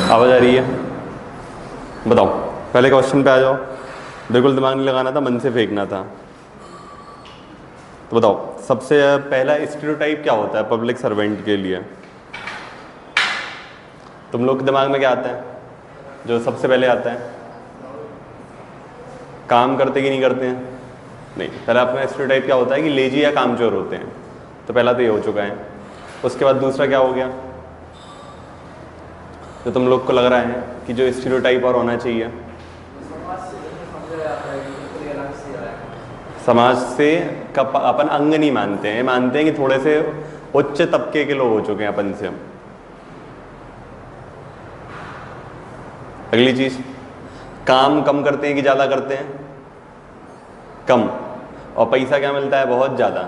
आवाज़ आ रही है? बताओ, पहले क्वेश्चन पे आ जाओ। बिल्कुल दिमाग नहीं लगाना था, मन से फेंकना था। तो बताओ, सबसे पहला स्टीरियोटाइप क्या होता है पब्लिक सर्वेंट के लिए? तुम लोग के दिमाग में क्या आता है जो सबसे पहले आता है? काम करते कि नहीं करते हैं? नहीं, पहला अपना स्टीरियोटाइप क्या होता है कि लेजी या कामचोर होते हैं। तो पहला तो ये हो चुका है। उसके बाद दूसरा क्या हो गया जो तुम लोग को लग रहा है कि जो स्टीरियोटाइप और होना चाहिए? समाज से अपन अंग नहीं मानते हैं, मानते हैं कि थोड़े से उच्च तबके के लोग हो चुके हैं अपन से हम। अगली चीज, काम कम करते हैं कि ज्यादा करते हैं? कम। और पैसा क्या मिलता है? बहुत ज्यादा।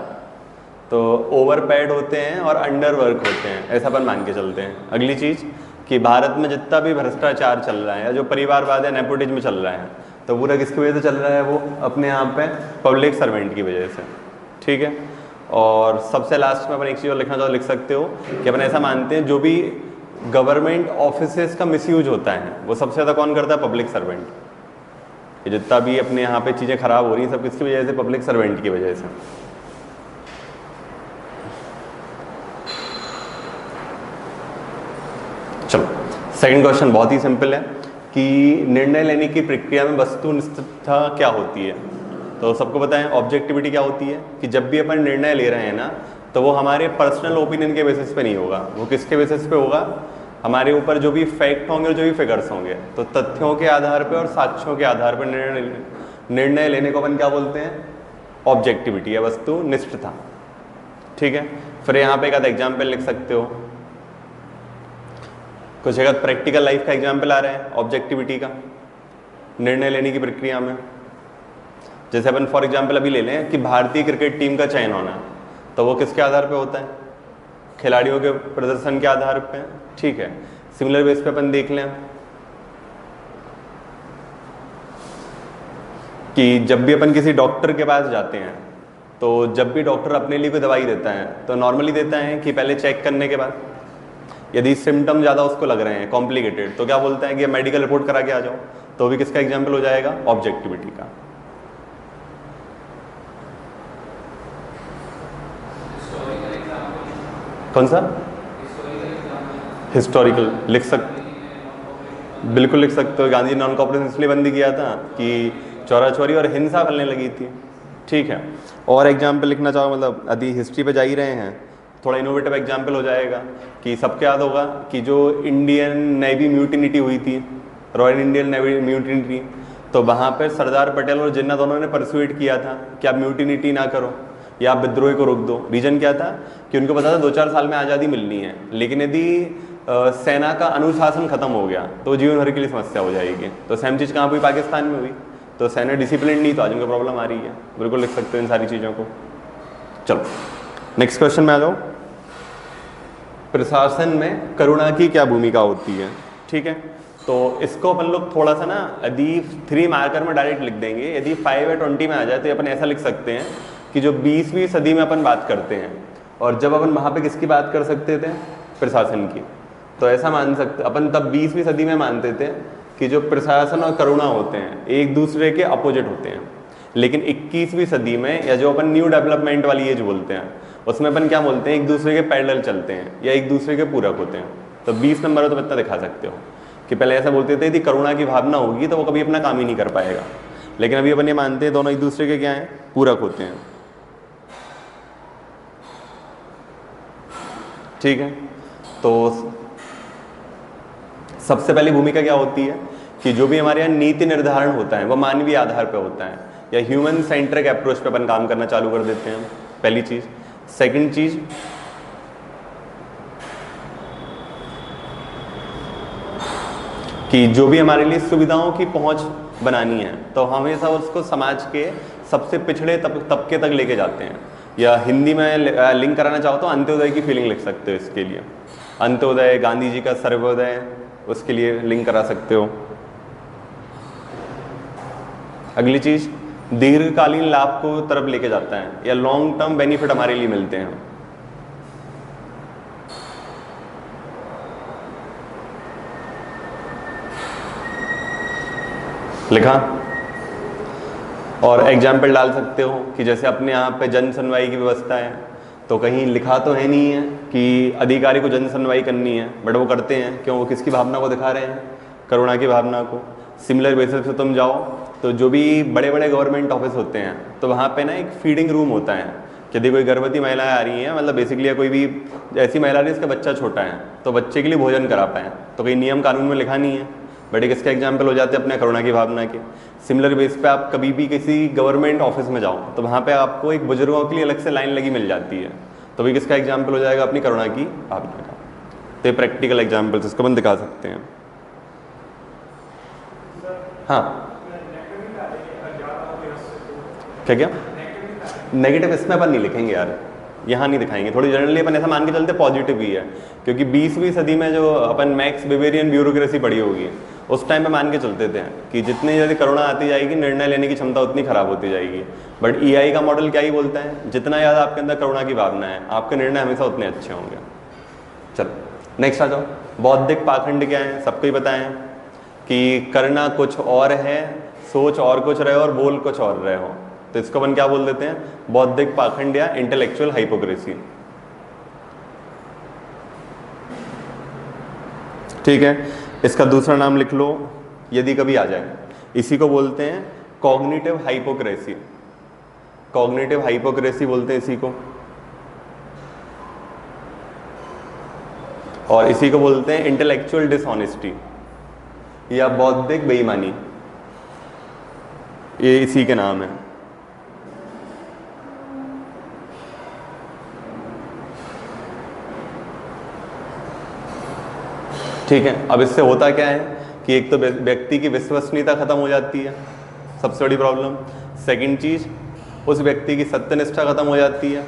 तो ओवर पेड होते हैं और अंडर वर्क होते हैं, ऐसा अपन मान के चलते हैं। अगली चीज कि भारत में जितना भी भ्रष्टाचार चल रहा है या जो परिवारवाद या नेपोटिज्म चल रहा है, तो पूरा किसकी वजह से चल रहा है? वो अपने यहाँ पे पब्लिक सर्वेंट की वजह से। ठीक है। और सबसे लास्ट में अपन एक चीज़ और लिखना चाहो, लिख सकते हो कि अपन ऐसा मानते हैं जो भी गवर्नमेंट ऑफिसेस का मिसयूज होता है वो सबसे ज़्यादा कौन करता है? Public servant. ये जितना भी अपने यहाँ पे चीज़ें खराब हो रही हैं सब किसकी वजह से? पब्लिक सर्वेंट की वजह से। चलो, सेकंड क्वेश्चन बहुत ही सिंपल है कि निर्णय लेने की प्रक्रिया में वस्तुनिष्ठता क्या होती है? तो सबको पता है ऑब्जेक्टिविटी क्या होती है कि जब भी अपन निर्णय ले रहे हैं ना, तो वो हमारे पर्सनल ओपिनियन के बेसिस पे नहीं होगा। वो किसके बेसिस पे होगा? हमारे ऊपर जो भी फैक्ट होंगे और जो भी फिगर्स होंगे, तो तथ्यों के आधार पर और साक्ष्यों के आधार पर निर्णय लेने को अपन क्या बोलते हैं? ऑब्जेक्टिविटी या वस्तुनिष्ठता। ठीक है। फिर यहाँ पे एक आधा एग्जाम्पल लिख सकते हो। कुछ अगर प्रैक्टिकल लाइफ का एग्जाम्पल आ रहा है ऑब्जेक्टिविटी का निर्णय लेने की प्रक्रिया में, जैसे अपन फॉर एग्जाम्पल अभी ले लें कि भारतीय क्रिकेट टीम का चयन होना, तो वो किसके आधार पे होता है? खिलाड़ियों के प्रदर्शन के आधार पे। ठीक है। सिमिलर बेस पे अपन देख लें कि जब भी अपन किसी डॉक्टर के पास जाते हैं, तो जब भी डॉक्टर अपने लिए कोई दवाई देता है तो नॉर्मली देता है कि पहले चेक करने के बाद, यदि सिम्टम ज़्यादा उसको लग रहे हैं कॉम्प्लिकेटेड, तो क्या बोलते हैं कि मेडिकल रिपोर्ट करा के आ जाओ। तो भी किसका एग्जाम्पल हो जाएगा? ऑब्जेक्टिविटी का। कौन सा? हिस्टोरिकल लिख बिल्कुल लिख सकते हो। गांधी नॉन कॉपरेशन इसलिए बंदी किया था कि चोरा चोरी और हिंसा फैलने लगी थी। ठीक है। और एग्जाम्पल लिखना चाहो, मतलब यदि हिस्ट्री पे जा ही रहे हैं, थोड़ा इनोवेटिव एग्जाम्पल हो जाएगा कि सबके याद होगा कि जो इंडियन नेवी म्यूटिनिटी हुई थी, रॉयल इंडियन नेवी म्यूटिनिटी, तो वहाँ पर सरदार पटेल और जिन्ना दोनों ने परसुएट किया था कि आप म्यूटिनिटी ना करो या आप विद्रोह को रोक दो। रीजन क्या था कि उनको पता था 2-4 साल में आज़ादी मिलनी है, लेकिन यदि सेना का अनुशासन खत्म हो गया तो जीवन भर के लिए समस्या हो जाएगी। तो सेम चीज़ कहाँ हुई? पाकिस्तान में हुई। तो सेना डिसिप्लिन नहीं, तो आज उनको प्रॉब्लम आ रही है। बिल्कुल लिख सकते हो इन सारी चीज़ों को। चलो नेक्स्ट क्वेश्चन में आ जाओ। प्रशासन में करुणा की क्या भूमिका होती है? ठीक है। तो इसको अपन लोग थोड़ा सा ना, यदि 3 मार्कर में डायरेक्ट लिख देंगे, यदि 5 या 20 में आ जाए तो अपन ऐसा लिख सकते हैं कि जो 20वीं सदी में अपन बात करते हैं, और जब अपन वहाँ पे किसकी बात कर सकते थे? प्रशासन की। तो ऐसा मान सकते अपन तब 20वीं सदी में मानते थे कि जो प्रशासन और करुणा होते हैं एक दूसरे के अपोजिट होते हैं। लेकिन 21वीं सदी में, या जो अपन न्यू डेवलपमेंट वाली एज बोलते हैं, उसमें अपन क्या बोलते हैं? एक दूसरे के पैरेलल चलते हैं या एक दूसरे के पूरक होते हैं। तो 20 नंबर तो इतना दिखा सकते हो कि पहले ऐसा बोलते थे यदि करुणा की भावना होगी तो वो कभी अपना काम ही नहीं कर पाएगा, लेकिन अभी अपन ये मानते हैं दोनों एक दूसरे के क्या हैं? पूरक होते हैं। ठीक है। तो सबसे पहली भूमिका क्या होती है कि जो भी हमारे यहाँ नीति निर्धारण होता है वो मानवीय आधार पर होता है, या ह्यूमन सेंट्रिक अप्रोच पे अपन काम करना चालू कर देते हैं। पहली चीज। सेकंड चीज कि जो भी हमारे लिए सुविधाओं की पहुंच बनानी है तो हमेशा उसको समाज के सबसे पिछड़े तबके तक लेके जाते हैं। या हिंदी में लिंक कराना चाहो तो अंत्योदय की फीलिंग लिख सकते हो इसके लिए। अंत्योदय, गांधी जी का सर्वोदय, उसके लिए लिंक करा सकते हो। अगली चीज, दीर्घकालीन लाभ को तरफ लेके जाता है, या लॉन्ग टर्म बेनिफिट हमारे लिए मिलते हैं। लिखा। और एग्जाम्पल डाल सकते हो कि जैसे अपने यहाँ पे जन सुनवाई की व्यवस्था है, तो कहीं लिखा तो है नहीं है कि अधिकारी को जन सुनवाई करनी है, बट वो करते हैं। क्यों? वो किसकी भावना को दिखा रहे हैं? करुणा की भावना को। सिमिलर बेसिस पे तुम जाओ तो जो भी बड़े बड़े गवर्नमेंट ऑफिस होते हैं, तो वहाँ पे ना एक फीडिंग रूम होता है। यदि कोई गर्भवती महिलाएं आ रही हैं, मतलब बेसिकली कोई भी ऐसी महिला रही जिसका बच्चा छोटा है, तो बच्चे के लिए भोजन करा पाएँ, तो कहीं नियम कानून में लिखा नहीं है, बट एक इसके एग्जाम्पल हो जाते हैं अपने करुणा की भावना के। सिमिलर बेस पे आप कभी भी किसी गवर्नमेंट ऑफिस में जाओ तो वहाँ पे आपको एक बुजुर्गों के लिए अलग से लाइन लगी मिल जाती है, तो भी किसका एग्जाम्पल हो जाएगा? अपनी करुणा की भावना का। तो ये प्रैक्टिकल एग्जाम्पल्स इसको हम दिखा सकते हैं। हाँ क्या क्या नेगेटिव इसमें अपन नहीं लिखेंगे यार, यहाँ नहीं दिखाएंगे। थोड़ी जनरली अपन ऐसा मान के चलते पॉजिटिव ही है, क्योंकि 20वीं सदी में जो अपन मैक्स वेबेरियन ब्यूरोक्रेसी पढ़ी होगी, उस टाइम पे मान के चलते थे कि जितनी ज़्यादा करुणा आती जाएगी, निर्णय लेने की क्षमता उतनी खराब होती जाएगी। बट EI का मॉडल क्या ही बोलता है? जितना ज़्यादा आपके अंदर करुणा की भावना है, आपके निर्णय हमेशा उतने अच्छे होंगे। चलो नेक्स्ट आ जाओ। बौद्धिक पाखंड क्या है? सबको ही पता है कि करना कुछ और है, सोच और कुछ रहे और बोल कुछ और रहे हो, तो इसको अपन क्या बोल देते हैं? बौद्धिक पाखंड या इंटेलेक्चुअल हाइपोक्रेसी। ठीक है, इसका दूसरा नाम लिख लो यदि कभी आ जाए। इसी को बोलते हैं कॉग्निटिव हाइपोक्रेसी। कॉग्निटिव हाइपोक्रेसी बोलते हैं इसी को, और इसी को बोलते हैं इंटेलेक्चुअल डिसऑनेस्टी या बौद्धिक बेईमानी। ये इसी के नाम है। ठीक है, अब इससे होता क्या है कि एक तो व्यक्ति की विश्वसनीयता खत्म हो जाती है, सबसे बड़ी प्रॉब्लम। सेकंड चीज, उस व्यक्ति की सत्यनिष्ठा खत्म हो जाती है,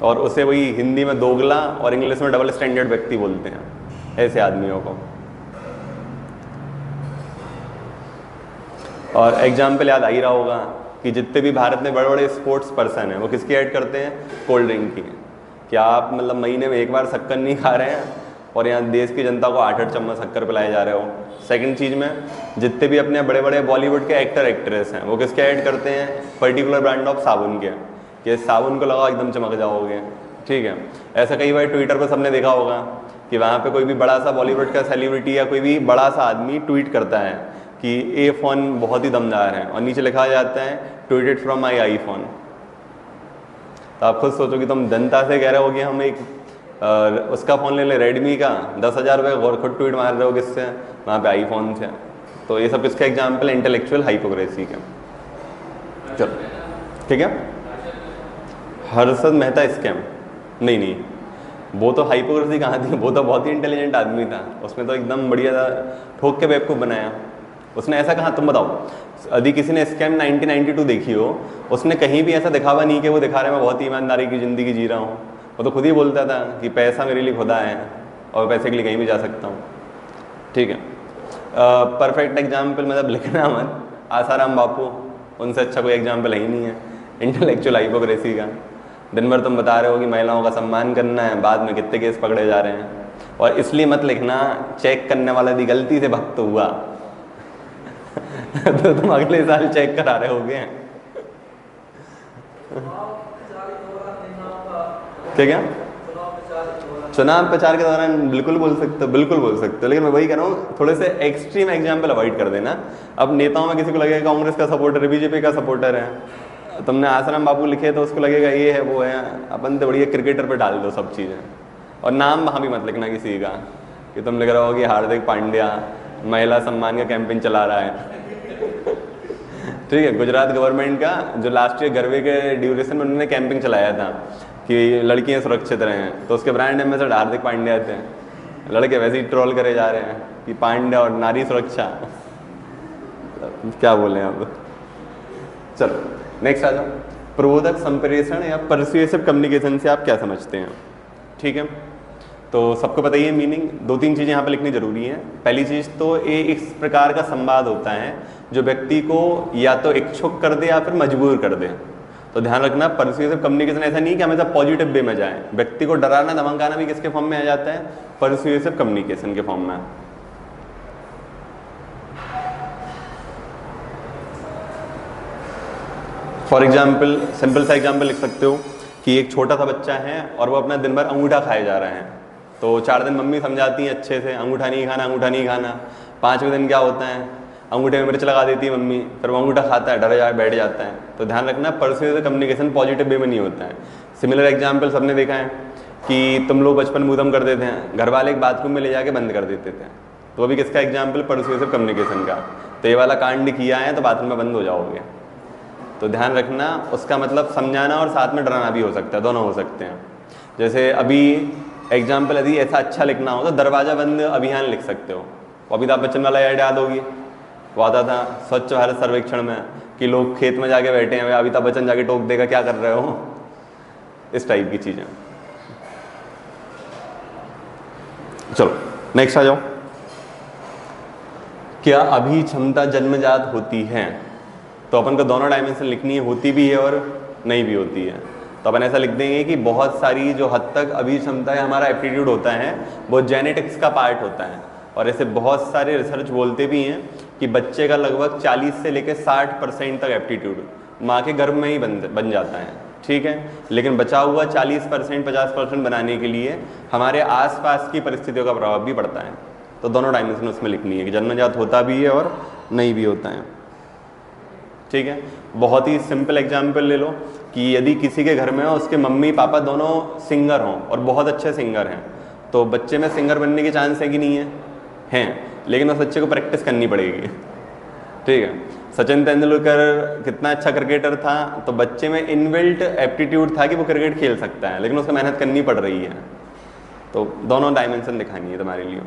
और उसे वही हिंदी में दोगला और इंग्लिश में डबल स्टैंडर्ड व्यक्ति बोलते हैं ऐसे आदमियों को। और एग्जाम्पल याद आ ही रहा होगा कि जितने भी भारत में बड़े बड़े स्पोर्ट्स पर्सन हैं, वो किसकी ऐड करते हैं? कोल्ड ड्रिंक की। क्या आप मतलब महीने में एक बार शक्कर नहीं खा रहे हैं और यहाँ देश की जनता को 8-8 चम्मच शक्कर पिलाए जा रहे हो? सेकंड चीज़ में, जितने भी अपने बड़े बड़े बॉलीवुड के एक्टर एक्ट्रेस हैं, वो किसके ऐड करते हैं? पर्टिकुलर ब्रांड ऑफ साबुन के, कि साबुन को लगाओ एकदम चमक जाओगे। ठीक है, ऐसा कई बार ट्विटर पर सबने देखा होगा कि वहाँ पे कोई भी बड़ा सा बॉलीवुड का सेलिब्रिटी या कोई भी बड़ा सा आदमी ट्वीट करता है कि ये फ़ोन बहुत ही दमदार है, और नीचे लिखा जाता है ट्वीटेड फ्रॉम माई आईफोन। तो आप खुद सोचो कि तुम जनता से कह रहे हो कि हम एक उसका फ़ोन ले रेडमी का 10,000 रुपये, और खुद ट्वीट मार रहे हो किससे? वहाँ पे आईफोन से। तो ये सब किसका एग्जाम्पल है? इंटेलेक्चुअल हाइपोक्रेसी के। चलो ठीक है। हर्षद मेहता स्कैम, नहीं, वो तो हाइपोक्रेसी कहाँ थी, वो तो बहुत ही इंटेलिजेंट आदमी था, उसमें तो एकदम बढ़िया था, ठोक के बेवकूफ़ बनाया उसने। ऐसा कहाँ? तुम बताओ, यदि किसी ने स्कैम 1992 देखी हो, उसने कहीं भी ऐसा दिखावा नहीं कि वो दिखा रहे मैं बहुत ईमानदारी की ज़िंदगी जी रहा हूँ। वो तो खुद ही बोलता था कि पैसा मेरे लिए खुदा है और पैसे के लिए कहीं भी जा सकता हूँ। ठीक है, परफेक्ट एग्जाम्पल मतलब लिखना मत, आसाराम बापू, उनसे अच्छा कोई एग्जाम्पल है ही नहीं है इंटेलेक्चुअल हाइपोक्रेसी का। दिन भर तुम बता रहे हो कि महिलाओं का सम्मान करना है, बाद में कितने केस पकड़े जा रहे हैं। और इसलिए मत लिखना चेक करने वाला यदि गलती से भक्त हुआ तो तुम अगले साल चेक करा रहे होगे। क्या चुनाव प्रचार के दौरान बिल्कुल बोल सकते हो, बिल्कुल बोल सकते हो, लेकिन मैं वही कह रहा हूँ थोड़े से एक्सट्रीम एग्जाम्पल अवॉइड कर देना। अब नेताओं में किसी को लगेगा कांग्रेस का सपोर्टर है, बीजेपी का सपोर्टर है, तुमने आसाराम बापू लिखे तो उसको लगेगा ये है वो है। अपन तो बढ़िया क्रिकेटर पे डाल दो सब चीज़ें, और नाम वहाँ भी मत लिखना किसी का कि तुम लिख रहे हो कि हार्दिक पांड्या महिला सम्मान का कैंपेन चला रहा है। ठीक है, गुजरात गवर्नमेंट का जो लास्ट ईयर गरबे के ड्यूरेशन में उन्होंने कैंपेन चलाया था कि लड़कियां सुरक्षित रहें, तो उसके ब्रांड एम्बेसडर हार्दिक पांड्या थे। लड़के वैसे ही ट्रोल करे जा रहे हैं कि पांड्या और नारी सुरक्षा क्या बोले अब। चलो नेक्स्ट आ जाओ। प्रबोधक संप्रेषण या परसुएसिव कम्युनिकेशन से आप क्या समझते हैं? ठीक है, तो सबको पता ही है मीनिंग। 2-3 चीज़ें यहाँ पे लिखनी जरूरी है। पहली चीज़ तो ये इस प्रकार का संवाद होता है जो व्यक्ति को या तो इच्छुक कर दे या फिर मजबूर कर दे। तो ध्यान रखना, परसुएसिव कम्युनिकेशन ऐसा नहीं कि हमेशा पॉजिटिव वे में जाए। व्यक्ति को डराना धमकाना भी किसके फॉर्म में आ जाता है? परसुएसिव कम्युनिकेशन के फॉर्म में। फॉर एग्जाम्पल सिंपल सा एग्जाम्पल लिख सकते हो कि एक छोटा सा बच्चा है और वो अपना दिन भर अंगूठा खाए जा रहे हैं। तो 4 दिन मम्मी समझाती हैं अच्छे से, अंगूठा नहीं खाना, अंगूठा नहीं खाना। 5वें दिन क्या होता है, अंगूठे में मिर्च लगा देती है मम्मी, फिर वो अंगूठा खाता है, डर जाए बैठ जाता है। तो ध्यान रखना, पर्सुएसिव कम्युनिकेशन पॉजिटिव वे में नहीं होता है। सिमिलर एग्जाम्पल सबने देखा है कि तुम लोग बचपन में ऊधम कर देते हैं, घर वाले एक बाथरूम में ले जाके बंद कर देते थे, तो अभी किसका एग्जाम्पल, पर्सुएसिव कम्युनिकेशन का। तो ये वाला कांड किया है तो बाथरूम में बंद हो जाओगे। तो ध्यान रखना, उसका मतलब समझाना और साथ में डराना भी हो सकता है, दोनों हो सकते हैं। जैसे अभी एग्जाम्पल यदि ऐसा अच्छा लिखना हो तो दरवाज़ा बंद अभियान लिख सकते हो। अमिताभ बच्चन वाला ऐड याद होगी, वो आता था स्वच्छ भारत सर्वेक्षण में कि लोग खेत में जाके बैठे हैं, अमिताभ बच्चन जाके टोक देगा क्या कर रहे हो, इस टाइप की चीज़ें। चलो नेक्स्ट आ जाओ। क्या अभी क्षमता जन्मजात होती है? तो अपन को दोनों डायमेंशन लिखनी है, होती भी है और नहीं भी होती है। तो अपन ऐसा लिख देंगे कि बहुत सारी जो हद तक अभी क्षमता है, हमारा एप्टीट्यूड होता है, वो जेनेटिक्स का पार्ट होता है। और ऐसे बहुत सारे रिसर्च बोलते भी हैं कि बच्चे का लगभग 40 से लेकर 60% तक एप्टीट्यूड माँ के गर्भ में ही बन जाता है, ठीक है। लेकिन बचा हुआ 40% 50% बनाने के लिए हमारे आसपास की परिस्थितियों का प्रभाव भी पड़ता है। तो दोनों डायमेंशन उसमें लिखनी है कि जन्मजात होता भी है और नहीं भी होता है, ठीक है। बहुत ही सिंपल एग्जाम्पल ले लो कि यदि किसी के घर में हो, उसके मम्मी पापा दोनों सिंगर हों और बहुत अच्छे सिंगर हैं, तो बच्चे में सिंगर बनने के चांस है कि नहीं है? हैं, लेकिन उस बच्चे को प्रैक्टिस करनी पड़ेगी, ठीक है। सचिन तेंदुलकर कितना अच्छा क्रिकेटर था, तो बच्चे में इनबिल्ट एप्टीट्यूड था कि वो क्रिकेट खेल सकता है, लेकिन उसको मेहनत करनी पड़ रही है। तो दोनों डायमेंशन दिखानी है तुम्हारे लिए।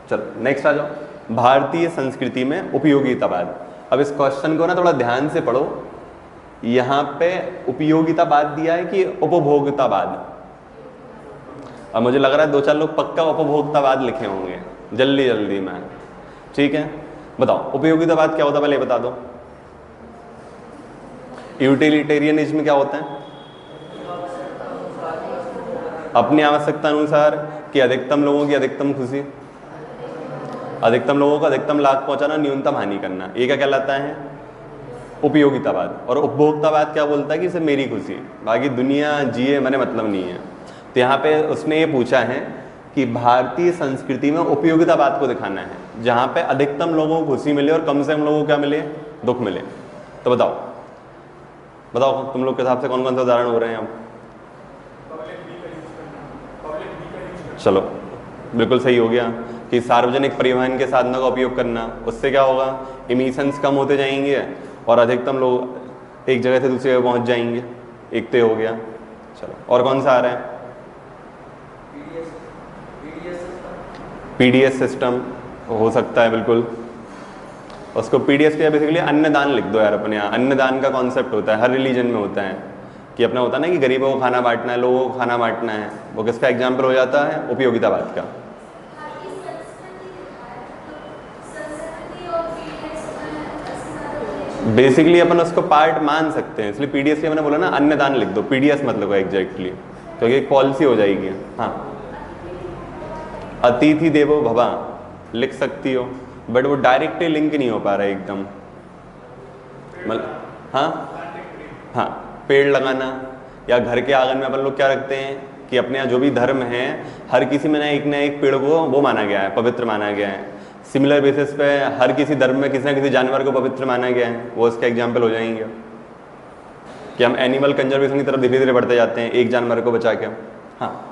चलो नेक्स्ट आ जाओ। भारतीय संस्कृति में उपयोगितावाद। अब इस क्वेश्चन को ना थोड़ा ध्यान से पढ़ो। यहाँ पे उपयोगितावाद दिया है कि उपभोक्तावाद? अब मुझे लग रहा है 2-4 लोग पक्का उपभोक्तावाद लिखे होंगे जल्दी जल्दी में, ठीक है। बताओ उपयोगितावाद क्या होता है, पहले बता दो। यूटिलिटेरियनिज्म क्या होता है? अपनी आवश्यकता अनुसार कि अधिकतम लोगों की अधिकतम खुशी, अधिकतम लोगों को अधिकतम लाभ पहुंचाना, न्यूनतम हानि करना, ये क्या कहलाता है? उपयोगितावाद। और उपभोक्तावाद क्या बोलता है कि सिर्फ मेरी खुशी, बाकी दुनिया जिए मैंने मतलब नहीं है। तो यहाँ पे उसने ये पूछा है कि भारतीय संस्कृति में उपयोगितावाद को दिखाना है, जहाँ पे अधिकतम लोगों को खुशी मिले और कम से कम लोगों को क्या मिले, दुख मिले। तो बताओ बताओ तुम लोग के हिसाब से कौन कौन से उदाहरण हो रहे हैं अब? चलो बिल्कुल सही हो गया कि सार्वजनिक परिवहन के साधनों का उपयोग करना, उससे क्या होगा, इमिशंस कम होते जाएंगे और अधिकतम लोग एक जगह से दूसरी जगह पहुंच जाएंगे। एक तो हो गया। चलो और कौन सा आ रहा है? पीडीएस सिस्टम हो सकता है, बिल्कुल। उसको पीडीएस के बेसिकली अन्नदान लिख दो यार। अपने यहाँ अन्नदान का कॉन्सेप्ट होता है, हर रिलीजन में होता है कि अपना होता है ना कि गरीबों को खाना बांटना है, लोगों को खाना बांटना है। वो किसका एग्जाम्पल हो जाता है? उपयोगितावाद का। बेसिकली अपन उसको पार्ट मान सकते हैं, इसलिए पीडीएस के मैंने बोला ना अन्नदान लिख दो, पीडीएस मतलब एग्जैक्टली, क्योंकि एक पॉलिसी हो जाएगी। हाँ, अतिथि देवो भवा लिख सकती हो, बट वो डायरेक्टली लिंक नहीं हो पा रहा है एकदम। मतलब हाँ, पेड़ लगाना, या घर के आंगन में अपन लोग क्या रखते हैं कि अपने यहाँ जो भी धर्म है, हर किसी में ना एक पेड़ को वो माना गया है, पवित्र माना गया है। सिमिलर बेसिस पे हर किसी धर्म में किसी ना किसी जानवर को पवित्र माना गया है, वो उसके एग्जाम्पल हो जाएंगे कि हम एनिमल कंजर्वेशन की तरफ धीरे धीरे बढ़ते जाते हैं, एक जानवर को बचा के। हाँ,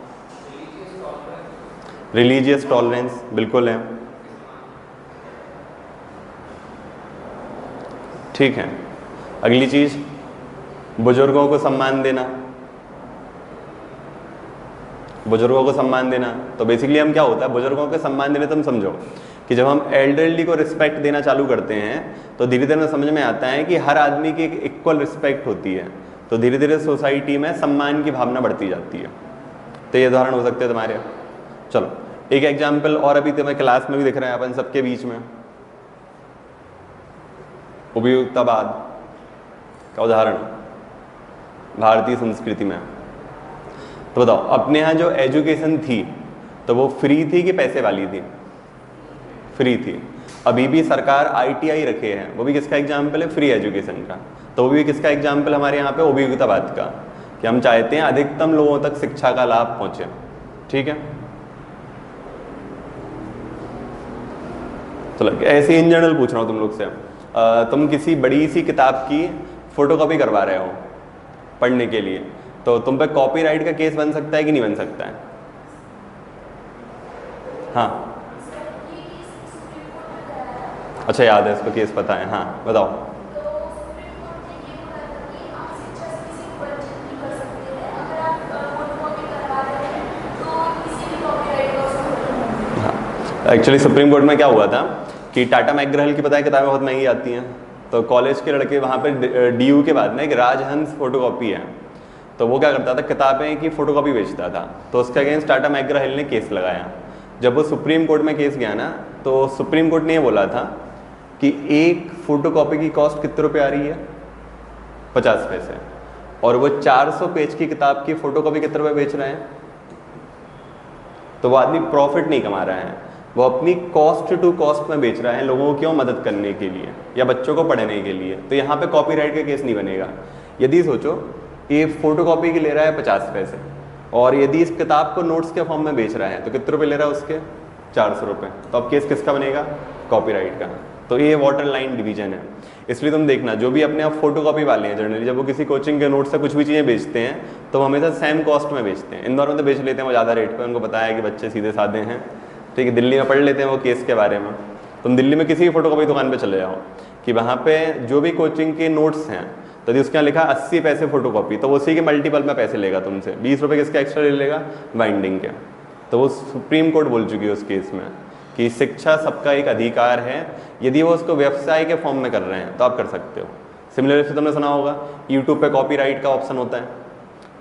रिलीजियस टॉलरेंस बिल्कुल है, ठीक है। अगली चीज, बुजुर्गों को सम्मान देना। बुजुर्गों को सम्मान देना, तो बेसिकली हम क्या होता है, बुजुर्गों को सम्मान देने, तुम समझो कि जब हम एल्डरली को रिस्पेक्ट देना चालू करते हैं तो धीरे धीरे समझ में आता है कि हर आदमी की एक इक्वल रिस्पेक्ट होती है, तो धीरे धीरे सोसाइटी में सम्मान की भावना बढ़ती जाती है। तो ये उदाहरण हो सकते हैं तुम्हारे। चलो एक एग्जाम्पल और अभी तुम्हें क्लास में भी दिख रहा है अपन सबके बीच में, उपयोगितावाद का उदाहरण भारतीय संस्कृति में। तो बताओ अपने यहाँ जो एजुकेशन थी तो वो फ्री थी कि पैसे वाली थी? फ्री थी। अभी भी सरकार आईटीआई रखे हैं, वो भी किसका एग्जाम्पल है? फ्री एजुकेशन का। तो वो भी किसका एग्जाम्पल हमारे यहाँ पे उपयोगितावाद का, कि हम चाहते हैं अधिकतम लोगों तक शिक्षा का लाभ पहुंचे। ठीक है, चलो ऐसे इन जनरल पूछ रहा हूँ तुम लोग से, तुम किसी बड़ी सी किताब की फोटोकॉपी करवा रहे हो पढ़ने के लिए, तो तुम पे कॉपीराइट का केस बन सकता है कि नहीं बन सकता है? हाँ, अच्छा याद है, इसको केस पता है, हाँ बताओ। हाँ, एक्चुअली सुप्रीम कोर्ट में क्या हुआ था कि टाटा मैकग्रहल की पता है किताबें बहुत महंगी आती हैं, तो कॉलेज के लड़के वहाँ पे डीयू के बाद में एक राजहंस फोटोकॉपी है, तो वो क्या करता था, किताबें की फोटोकॉपी बेचता था, तो उसके अगेंस्ट टाटा मैकग्रा-हिल ने केस लगाया। जब वो सुप्रीम कोर्ट में केस गया ना, तो सुप्रीम कोर्ट ने ये बोला था कि एक फोटोकॉपी की कॉस्ट कितने रुपए आ रही है, 50 पैसे, और वो 400 पेज की किताब की फोटोकॉपी कितने रुपए बेच रहे हैं, तो वो आदमी प्रॉफिट नहीं कमा रहा है, वो अपनी कॉस्ट टू कॉस्ट में बेच रहा है, लोगों की मदद करने के लिए या बच्चों को पढ़ने के लिए, तो यहाँ पे कॉपीराइट का केस नहीं बनेगा। यदि सोचो ये फोटोकॉपी की ले रहा है 50 पैसे, और यदि इस किताब को नोट्स के फॉर्म में बेच रहा है तो कितने रुपए ले रहा है उसके, 400 रुपये, तो अब केस किसका बनेगा, कॉपीराइट का। तो ये वाटर लाइन डिवीजन है, इसलिए तुम देखना जो भी अपने आप फोटोकॉपी वाले हैं जनरली जब वो किसी कोचिंग के नोट से कुछ भी चीज़ें बेचते हैं तो वो हमेशा सेम कॉस्ट में बेचते हैं। इंदौर में तो बेच लेते हैं वो ज़्यादा रेट पे, उनको पता है कि बच्चे सीधे साधे हैं, ठीक है, दिल्ली में पढ़ लेते हैं वो केस के बारे में। तुम दिल्ली में किसी भी फोटोकॉपी दुकान पर चले जाओ कि वहाँ पे जो भी कोचिंग के नोट्स हैं, तो यदि उसके यहाँ लिखा 80 पैसे फोटोकॉपी, तो वो उसी के मल्टीपल में पैसे लेगा तुमसे, 20 रुपये किसके एक्स्ट्रा ले लेगा, बाइंडिंग के। तो वो सुप्रीम कोर्ट बोल चुकी है उस केस में कि शिक्षा सबका एक अधिकार है, यदि वो उसको व्यवसाय के फॉर्म में कर रहे हैं तो आप कर सकते हो। सिमिलरली से तुमने सुना होगा यूट्यूब पे कॉपीराइट का ऑप्शन होता है,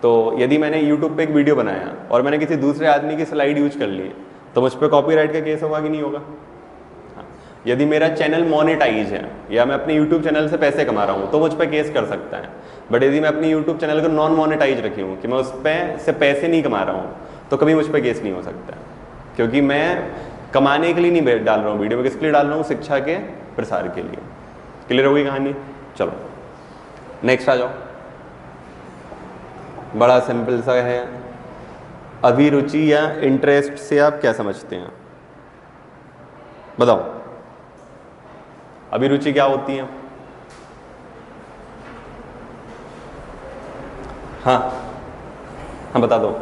तो यदि मैंने यूट्यूब पे एक वीडियो बनाया और मैंने किसी दूसरे आदमी की स्लाइड यूज कर ली तो मुझ पर कॉपीराइट का केस होगा कि नहीं होगा? यदि मेरा चैनल मोनेटाइज है या मैं अपने यूट्यूब चैनल से पैसे कमा रहा हूँ तो मुझ पर केस कर सकता है, बट यदि मैं अपनी यूट्यूब चैनल को नॉन मोनेटाइज रखी हूँ कि मैं उस पर से पैसे नहीं कमा रहा हूँ तो कभी मुझ पर केस नहीं हो सकता, क्योंकि मैं कमाने के लिए नहीं डाल रहा हूँ वीडियो में, किसके लिए डाल रहा हूँ, शिक्षा के प्रसार के लिए। क्लियर हो गई कहानी? चलो नेक्स्ट आ जाओ, बड़ा सिंपल सा है, अभिरुचि या इंटरेस्ट से आप क्या समझते हैं, बताओ अभिरुचि क्या होती है? हाँ हाँ बता दो।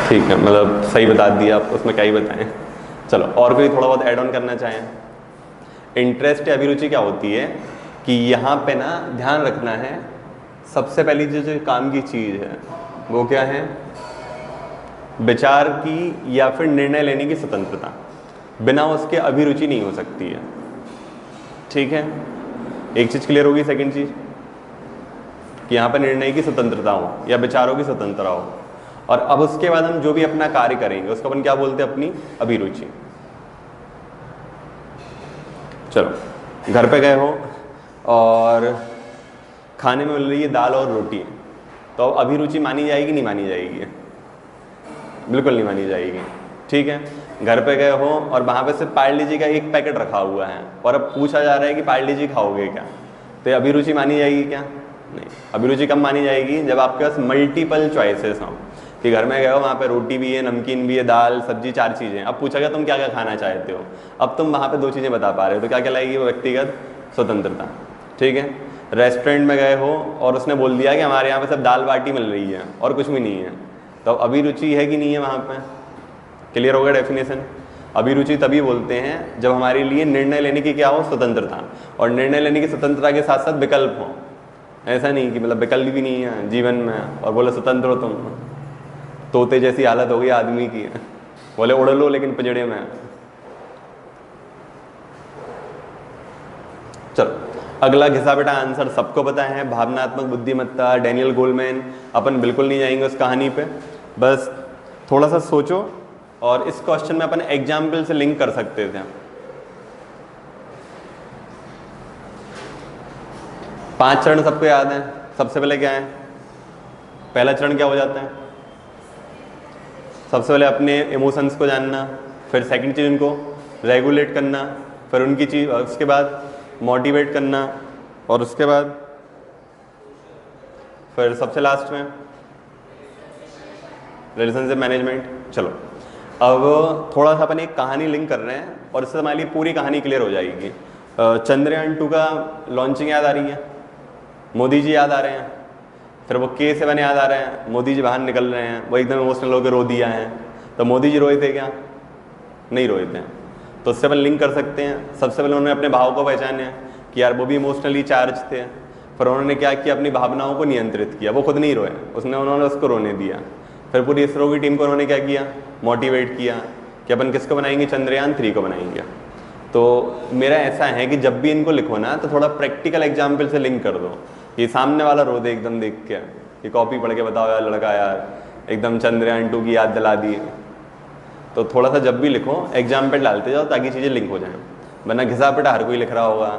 ठीक है, मतलब सही बता दिया आप, उसमें क्या ही बताएं। चलो और कोई थोड़ा बहुत ऐड ऑन करना चाहें? इंटरेस्ट या अभिरुचि क्या होती है कि यहाँ पे ना ध्यान रखना है, सबसे पहली जो काम की चीज़ है वो क्या है, विचार की या फिर निर्णय लेने की स्वतंत्रता, बिना उसके अभिरुचि नहीं हो सकती है। ठीक है, एक चीज़ क्लियर होगी। सेकंड चीज़ कि यहाँ पर निर्णय की स्वतंत्रता हो या विचारों की स्वतंत्रता हो, और अब उसके बाद हम जो भी अपना कार्य करेंगे उसको अपन क्या बोलते हैं, अपनी अभिरुचि। चलो घर पे गए हो और खाने में मिल रही है दाल और रोटी, तो अब अभिरुचि मानी जाएगी नहीं मानी जाएगी? बिल्कुल नहीं मानी जाएगी। ठीक है, घर पे गए हो और वहाँ पे सिर्फ पार्ले जी का एक पैकेट रखा हुआ है और अब पूछा जा रहा है कि पार्ले जी खाओगे क्या, तो ये अभिरुचि मानी जाएगी क्या? नहीं। अभिरुचि कब मानी जाएगी, जब आपके पास मल्टीपल चॉइसेस हों, कि घर में गए हो वहाँ पे रोटी भी है, नमकीन भी है, दाल सब्जी 4 चीज़ें, अब पूछा गया तुम क्या क्या खाना चाहते हो, अब तुम वहाँ पे 2 चीज़ें बता पा रहे हो, तो क्या कहलाएगी वो, व्यक्तिगत स्वतंत्रता। ठीक है, रेस्टोरेंट में गए हो और उसने बोल दिया कि हमारे यहाँ पे सब दाल बाटी मिल रही है और कुछ भी नहीं है, तो अभिरुचि है कि नहीं है वहाँ पे? क्लियर होगा डेफिनेशन? अभिरुचि तभी बोलते हैं जब हमारे लिए निर्णय लेने की क्या हो, स्वतंत्रता, और निर्णय लेने की स्वतंत्रता के साथ साथ विकल्प हो। ऐसा नहीं कि मतलब विकल्प भी नहीं है जीवन में और बोले स्वतंत्र हो तुम, तोते जैसी हालत हो गई आदमी की, बोले उड़ लो लेकिन पिंजड़े में। चलो अगला घिसा बेटा आंसर सबको पता है, भावनात्मक बुद्धिमत्ता, डैनियल गोलमैन। अपन बिल्कुल नहीं जाएंगे उस कहानी पे, बस थोड़ा सा सोचो, और इस क्वेश्चन में अपन एग्जाम्पल से लिंक कर सकते थे। 5 चरण सबको याद है। सबसे पहले क्या है, पहला चरण क्या हो जाता है, सबसे पहले अपने इमोशंस को जानना, फिर सेकंड चीज़ उनको रेगुलेट करना, फिर उनकी चीज़ उसके बाद मोटिवेट करना, और उसके बाद फिर सबसे लास्ट में रिलेशनशिप मैनेजमेंट। चलो अब थोड़ा सा अपन एक कहानी लिंक कर रहे हैं और इससे हमारी पूरी कहानी क्लियर हो जाएगी। चंद्रयान 2 का लॉन्चिंग याद आ रही है, मोदी जी याद आ रहे हैं, फिर वो K7 याद आ रहे हैं, मोदी जी बाहर निकल रहे हैं, वो एकदम इमोशनल होकर रो दिया है। तो मोदी जी रोए थे क्या? नहीं रोए थे। तो उससे अपन लिंक कर सकते हैं। सबसे पहले उन्होंने अपने भाव को पहचाने कि यार वो भी इमोशनली चार्ज थे, फिर उन्होंने क्या किया, अपनी भावनाओं को नियंत्रित किया। वो खुद नहीं रोए, उन्होंने उसको रोने दिया। फिर पूरी इसरो की टीम को उन्होंने क्या किया, मोटिवेट किया कि अपन किसको बनाएंगे, चंद्रयान 3 को बनाएंगे। तो मेरा ऐसा है कि जब भी इनको लिखो ना तो थोड़ा प्रैक्टिकल एग्जाम्पल से लिंक कर दो। ये सामने वाला रो दे एकदम देख के, ये कॉपी पढ़ के बताओ यार लड़का यार एकदम चंद्रयान 2 की याद दिला दी। तो थोड़ा सा जब भी लिखो एग्जाम्पल डालते जाओ ताकि चीज़ें लिंक हो जाएं, वरना घिसा पिटा हर कोई लिख रहा होगा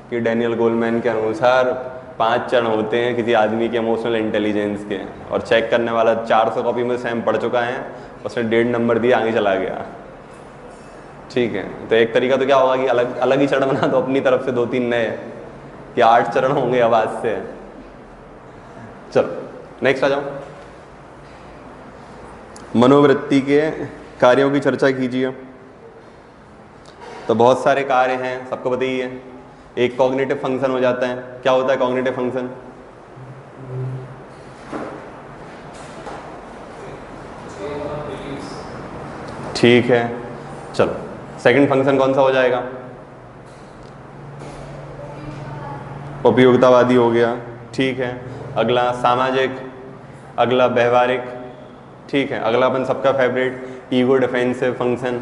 कि डैनियल गोलमैन के अनुसार 5 चरण होते हैं किसी आदमी के इमोशनल इंटेलिजेंस के, और चेक करने वाला 400 कॉपी में सेम पढ़ चुका है, उसने 1.5 नंबर दिया, आगे चला गया। ठीक है, तो एक तरीका तो क्या होगा कि अलग अलग ही चरण बना दो अपनी तरफ से 2-3 नए, कि 8 चरण होंगे आवाज से। चलो नेक्स्ट आ जाओ। मनोवृत्ति के कार्यों की चर्चा कीजिए। तो बहुत सारे कार्य हैं, सबको बताइए। एक कॉग्निटिव फंक्शन हो जाता है। क्या होता है कॉग्निटिव फंक्शन? ठीक है, चलो सेकंड फंक्शन कौन सा हो जाएगा? उपयोगितावादी हो गया। ठीक है, अगला सामाजिक, अगला व्यवहारिक। ठीक है, अगला अपन सबका favourite ego defensive function.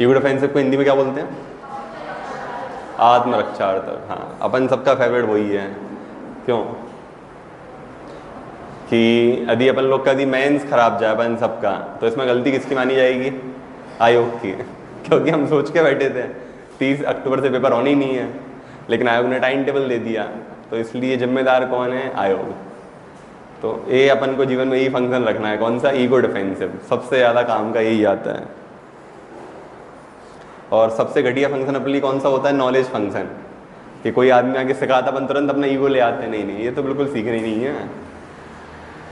Ego defensive को हिंदी में क्या बोलते हैं? आत्मरक्षार्थक। हाँ, अपन सबका फेवरेट वही है। क्यों? कि यदि अपन लोग का यदि मेंस खराब जाए अपन सबका, तो इसमें गलती किसकी मानी जाएगी? आयोग की। क्योंकि हम सोच के बैठे थे 30 अक्टूबर से पेपर होनी ही नहीं है, लेकिन आयोग ने टाइम टेबल दे दिया, तो इसलिए जिम्मेदार कौन है? आयोग। तो ये अपन को जीवन में यही फंक्शन रखना है। कौन सा? Ego defensive. सबसे ज़्यादा काम का यही आता है। और सबसे घटिया फंक्शन अपने लिए कौन सा होता है? Knowledge function. कि कोई आदमी आके सिखाता, अपन तुरंत अपना ईगो ले आते, नहीं नहीं ये तो बिल्कुल सीखनी नहीं है।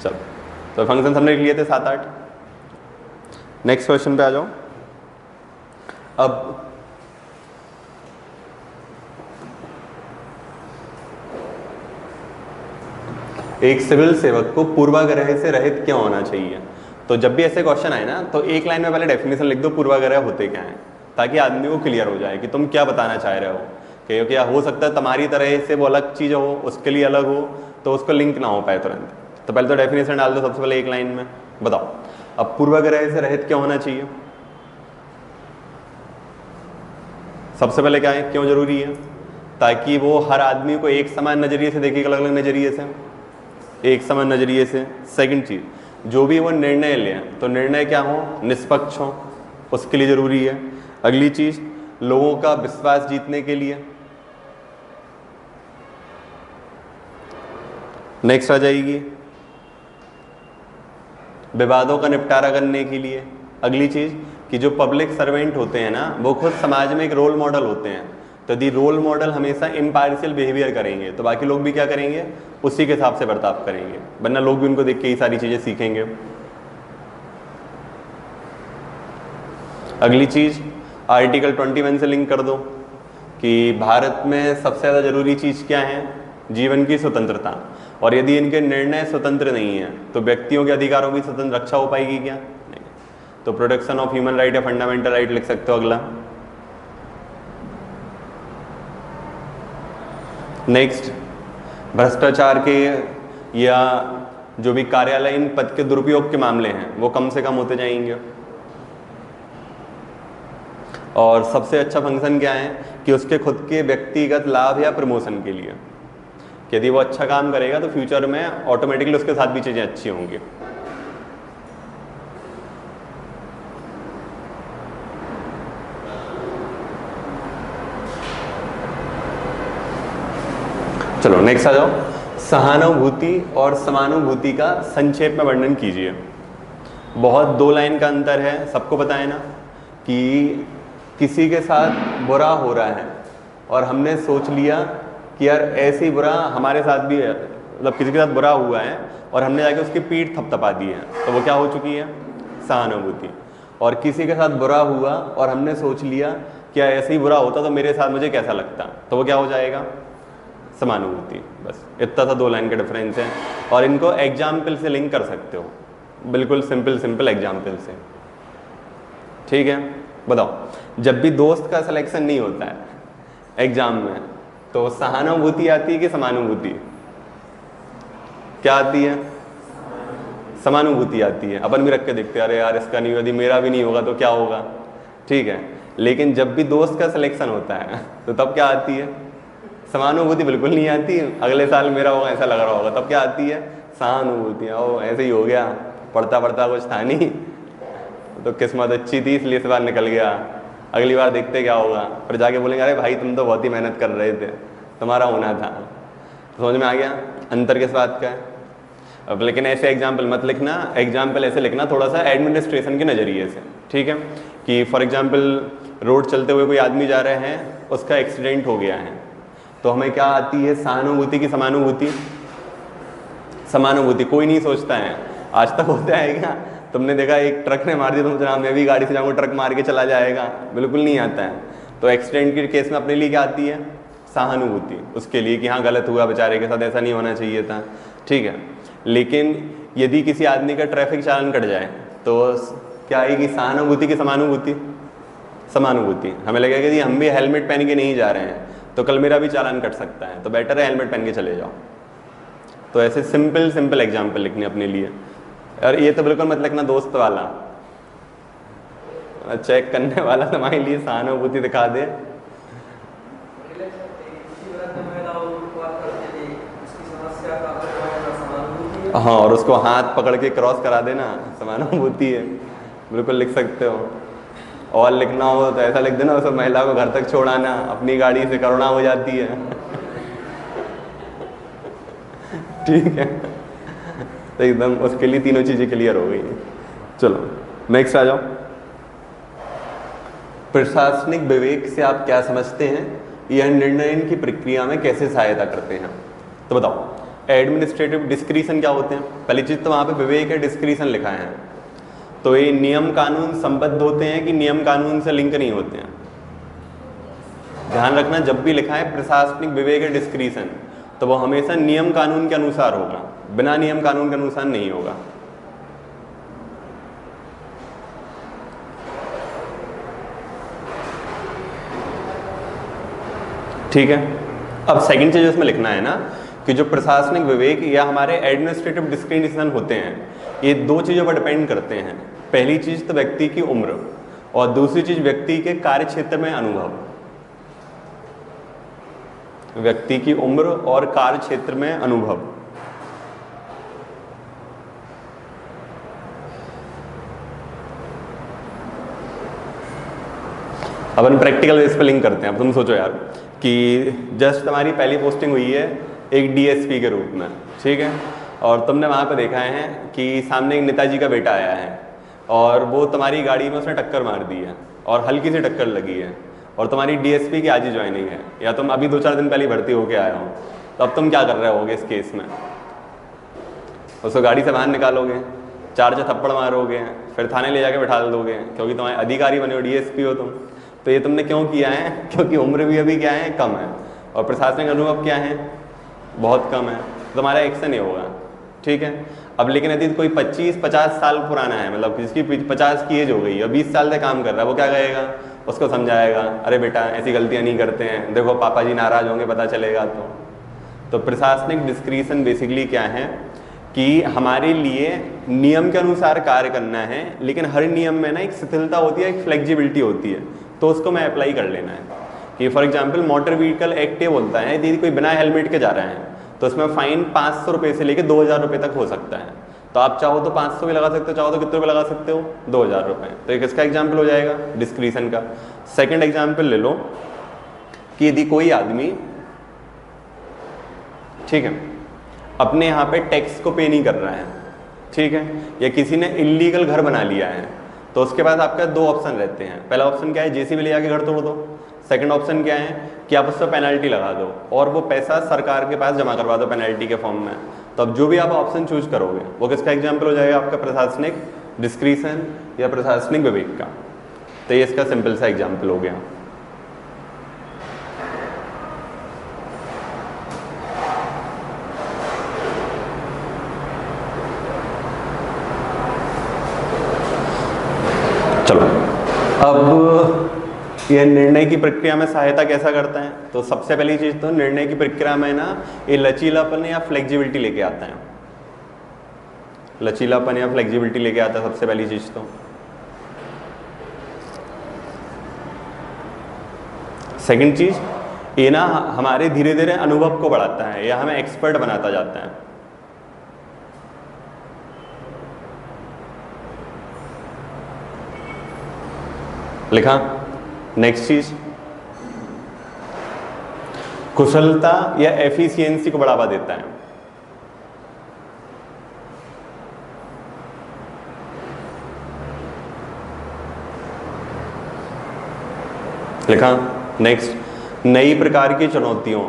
चलो, तो फंक्शन हमने लिख लिए थे 7-8। नेक्स्ट क्वेश्चन पे आ जाओ। अब एक सिविल सेवक को पूर्वाग्रह से रहित क्यों होना चाहिए? तो जब भी ऐसे क्वेश्चन आए ना, तो एक लाइन में पहले डेफिनेशन लिख दो पूर्वाग्रह होते क्या हैं, ताकि आदमी को क्लियर हो जाए कि तुम क्या बताना चाह रहे हो। कि क्या हो सकता है तुम्हारी तरह से वो अलग चीज़ हो, उसके लिए अलग हो, तो उसको लिंक ना हो पाए तुरंत। तो पहले तो डेफिनेशन डाल दो सबसे पहले एक लाइन में। बताओ अब पूर्वाग्रह से रहित क्यों होना चाहिए? सबसे पहले क्या है, क्यों जरूरी है? ताकि वो हर आदमी को एक समान नजरिए से देखेगा, अलग अलग नजरिए से, एक समान नजरिए से। सेकंड चीज, जो भी वो निर्णय ले तो निर्णय क्या हो? निष्पक्ष हो, उसके लिए जरूरी है। अगली चीज, लोगों का विश्वास जीतने के लिए। नेक्स्ट आ जाएगी विवादों का निपटारा करने के लिए। अगली चीज कि जो पब्लिक सर्वेंट होते हैं ना, वो खुद समाज में एक रोल मॉडल होते हैं। तो यदि रोल मॉडल हमेशा इम्पार्शियल बिहेवियर करेंगे तो बाकी लोग भी क्या करेंगे? उसी के हिसाब से बर्ताव करेंगे, वरना लोग भी उनको देख के ये सारी चीजें सीखेंगे। अगली चीज, आर्टिकल 21 से लिंक कर दो कि भारत में सबसे ज़्यादा जरूरी चीज़ क्या है? जीवन की स्वतंत्रता। और यदि इनके निर्णय स्वतंत्र नहीं है तो व्यक्तियों के अधिकारों की स्वतंत्र रक्षा हो पाएगी क्या? नहीं। तो प्रोटेक्शन ऑफ ह्यूमन राइट या फंडामेंटल राइट लिख सकते हो। अगला नेक्स्ट, भ्रष्टाचार के या जो भी कार्यालयीन पद के दुरुपयोग के मामले हैं वो कम से कम होते जाएंगे। और सबसे अच्छा फंक्शन क्या है कि उसके खुद के व्यक्तिगत लाभ या प्रमोशन के लिए, कि यदि वो अच्छा काम करेगा तो फ्यूचर में ऑटोमेटिकली उसके साथ भी चीज़ें अच्छी होंगी। चलो नेक्स्ट आ जाओ। सहानुभूति और समानुभूति का संक्षेप में वर्णन कीजिए। बहुत 2 लाइन का अंतर है, सबको पता है ना, कि किसी के साथ बुरा हो रहा है और हमने सोच लिया कि यार ऐसे ही बुरा हमारे साथ भी है, मतलब किसी के साथ बुरा हुआ है और हमने जाके उसकी पीठ थपथपा दी है, तो वो क्या हो चुकी है? सहानुभूति। और किसी के साथ बुरा हुआ और हमने सोच लिया क्या ऐसे ही बुरा होता तो मेरे साथ मुझे कैसा लगता, तो वो क्या हो जाएगा? समानुभूति। बस इतना सा 2 लाइन का डिफरेंस है, और इनको एग्जाम्पल से लिंक कर सकते हो, बिल्कुल सिंपल एग्जाम्पल से। ठीक है, बताओ, जब भी दोस्त का सिलेक्शन नहीं होता है एग्जाम में, तो सहानुभूति आती है कि समानुभूति? क्या आती है? समानुभूति आती है। अपन भी रख के देखते हैं, अरे यार इसका नहीं, यदि मेरा भी नहीं होगा तो क्या होगा। ठीक है, लेकिन जब भी दोस्त का सिलेक्शन होता है तो तब क्या आती है? समानुभूति बिल्कुल नहीं आती। अगले साल मेरा होगा ऐसा लग रहा होगा, तब क्या आती है? सहानुभूति। ओ ऐसे ही हो गया, पढ़ता पढ़ता कुछ था नहीं, तो किस्मत अच्छी थी इसलिए इस बार निकल गया, अगली बार देखते क्या होगा। फिर जाके बोलेंगे अरे भाई तुम तो बहुत ही मेहनत कर रहे थे, तुम्हारा होना था। तो समझ में आ गया अंतर किस बात का है? अब लेकिन ऐसे एग्जाम्पल मत लिखना, एग्जाम्पल ऐसे लिखना थोड़ा सा एडमिनिस्ट्रेशन के नज़रिए से। ठीक है, कि फॉर एग्जाम्पल रोड चलते हुए कोई आदमी जा रहे हैं, उसका एक्सीडेंट हो गया है, तो हमें क्या आती है? सहानुभूति की समानुभूति? समानुभूति। कोई नहीं सोचता है, आज तक होता है क्या? तुमने देखा एक ट्रक ने मार दिया, तुम सोचा मैं भी गाड़ी से जाऊँगा ट्रक मार के चला जाएगा? बिल्कुल नहीं आता है। तो एक्सीडेंट के केस में अपने लिए क्या आती है? सहानुभूति, उसके लिए कि हाँ गलत हुआ बेचारे के साथ, ऐसा नहीं होना चाहिए था। ठीक है, लेकिन यदि किसी आदमी का ट्रैफिक चालान कट जाए तो क्या आएगी? सहानुभूति की समानुभूति? समानुभूति। हमें लगेगा कि हम भी हेलमेट पहन के नहीं जा रहे हैं तो कल मेरा भी चालान कट सकता है, तो बेटर है हेलमेट पहन के चले जाओ। तो ऐसे सिंपल एग्जाम्पल लिखने अपने लिए। और ये तो बिल्कुल मत लिखना दोस्त वाला, चेक करने वाला तुम्हारे लिए सहानुभूति दिखा दे। हाँ, और उसको हाथ पकड़ के क्रॉस करा देना, समानुभूति है, बिल्कुल लिख सकते हो। और लिखना हो तो ऐसा लिख देना, उस महिला को घर तक छोड़ाना, अपनी गाड़ी से करुणा हो जाती है। ठीक है, तो एकदम उसके लिए तीनों चीजें क्लियर हो गई। चलो नेक्स्ट आ जाओ। प्रशासनिक विवेक से आप क्या समझते हैं? यह निर्णय की प्रक्रिया में कैसे सहायता करते हैं? तो बताओ, एडमिनिस्ट्रेटिव डिस्क्रिशन क्या होते हैं? पहली चीज तो वहां पे विवेक है, डिस्क्रिशन लिखा है, तो ये नियम कानून संबद्ध होते हैं कि नियम कानून से लिंक नहीं होते हैं? ध्यान रखना, जब भी लिखा है प्रशासनिक विवेक है डिस्क्रिशन, तो वो हमेशा नियम कानून के अनुसार होगा, बिना नियम कानून के अनुसार नहीं होगा। ठीक है, अब सेकंड चीज इसमें लिखना है ना कि जो प्रशासनिक विवेक या हमारे एडमिनिस्ट्रेटिव डिस्क्रिमिनेशन होते हैं, ये 2 चीज़ों पर डिपेंड करते हैं। पहली चीज़ तो व्यक्ति की उम्र, और दूसरी चीज़ व्यक्ति के कार्य क्षेत्र में अनुभव। व्यक्ति की उम्र और कार्य क्षेत्र में अनुभव। अपन प्रैक्टिकल बेस पे लिंक करते हैं। अब तुम सोचो यार कि जस्ट तुम्हारी पहली पोस्टिंग हुई है एक डीएसपी के रूप में, ठीक है, और तुमने वहाँ पे देखा है कि सामने एक नेताजी का बेटा आया है और वो तुम्हारी गाड़ी में उसने टक्कर मार दी है और हल्की सी टक्कर लगी है, और तुम्हारी डीएसपी की आज ही ज्वाइनिंग है, या तुम अभी 2-4 दिन पहले भर्ती होके आया हो, तो अब तुम क्या कर रहे होगे इस केस में? उसको गाड़ी से बाहर निकालोगे, 4 थप्पड़ मारोगे, फिर थाने ले जाके बैठा दोगे, क्योंकि तुम्हारे अधिकारी बने हो, डीएसपी हो तुम। तो ये तुमने क्यों किया है? क्योंकि उम्र भी अभी क्या है, कम है, और प्रशासनिक अनुभव क्या है, बहुत कम है, तुम्हारा एक्शन ही होगा। ठीक है, अब लेकिन यदि कोई 25-50 साल पुराना है, मतलब जिसकी 50 की एज हो गई और 20 साल से काम कर रहा है, वो क्या कहेगा? उसको समझाएगा, अरे बेटा ऐसी गलतियां नहीं करते हैं, देखो पापा जी नाराज होंगे पता चलेगा। तो प्रशासनिक डिस्क्रिशन बेसिकली क्या है कि हमारे लिए नियम के अनुसार कार्य करना है, लेकिन हर नियम में ना एक शिथिलता होती है, एक फ्लेक्सिबिलिटी होती है, तो उसको मैं अप्लाई कर लेना है। कि for example motor vehicle act ये बोलता है यदि कोई बिना हेलमेट के जा रहा है तो उसमें फ़ाइन 500 रुपये से लेकर 2000 रुपये तक हो सकता है। तो आप चाहो तो 500 भी लगा सकते हो, चाहो तो कितने रुपये लगा सकते हो? 2000 रुपये। तो एक इसका एग्जाम्पल हो जाएगा डिस्क्रिशन का। सेकेंड एग्जाम्पल ले लो कि यदि कोई आदमी, ठीक है, अपने यहाँ पे टैक्स को पे नहीं कर रहा है, ठीक है, या किसी ने इलीगल घर बना लिया है, तो उसके बाद आपका दो ऑप्शन रहते हैं। पहला ऑप्शन क्या है, जेसीबी ले जाके घर तोड़ दो। सेकंड ऑप्शन क्या है कि आप उस पर पेनल्टी लगा दो और वो पैसा सरकार के पास जमा करवा दो पेनल्टी के फॉर्म में। तो अब जो भी आप ऑप्शन चूज करोगे वो किसका एग्जाम्पल हो जाएगा, आपका प्रशासनिक डिस्क्रिशन या प्रशासनिक विवेक का। तो ये इसका सिंपल सा एग्जाम्पल हो गया। चलो, अब ये निर्णय की प्रक्रिया में सहायता कैसा करता है, तो सबसे पहली चीज तो निर्णय की प्रक्रिया में ना ये लचीलापन या फ्लेक्सिबिलिटी लेके आता है। लचीलापन या फ्लेक्सिबिलिटी लेके आता है सबसे पहली चीज तो। सेकंड चीज, ये ना हमारे धीरे धीरे अनुभव को बढ़ाता है या हमें एक्सपर्ट बनाता जाता है। लिखा। नेक्स्ट चीज, कुशलता या एफिशिएंसी को बढ़ावा देता है। लिखा। नेक्स्ट, नई प्रकार की चुनौतियों,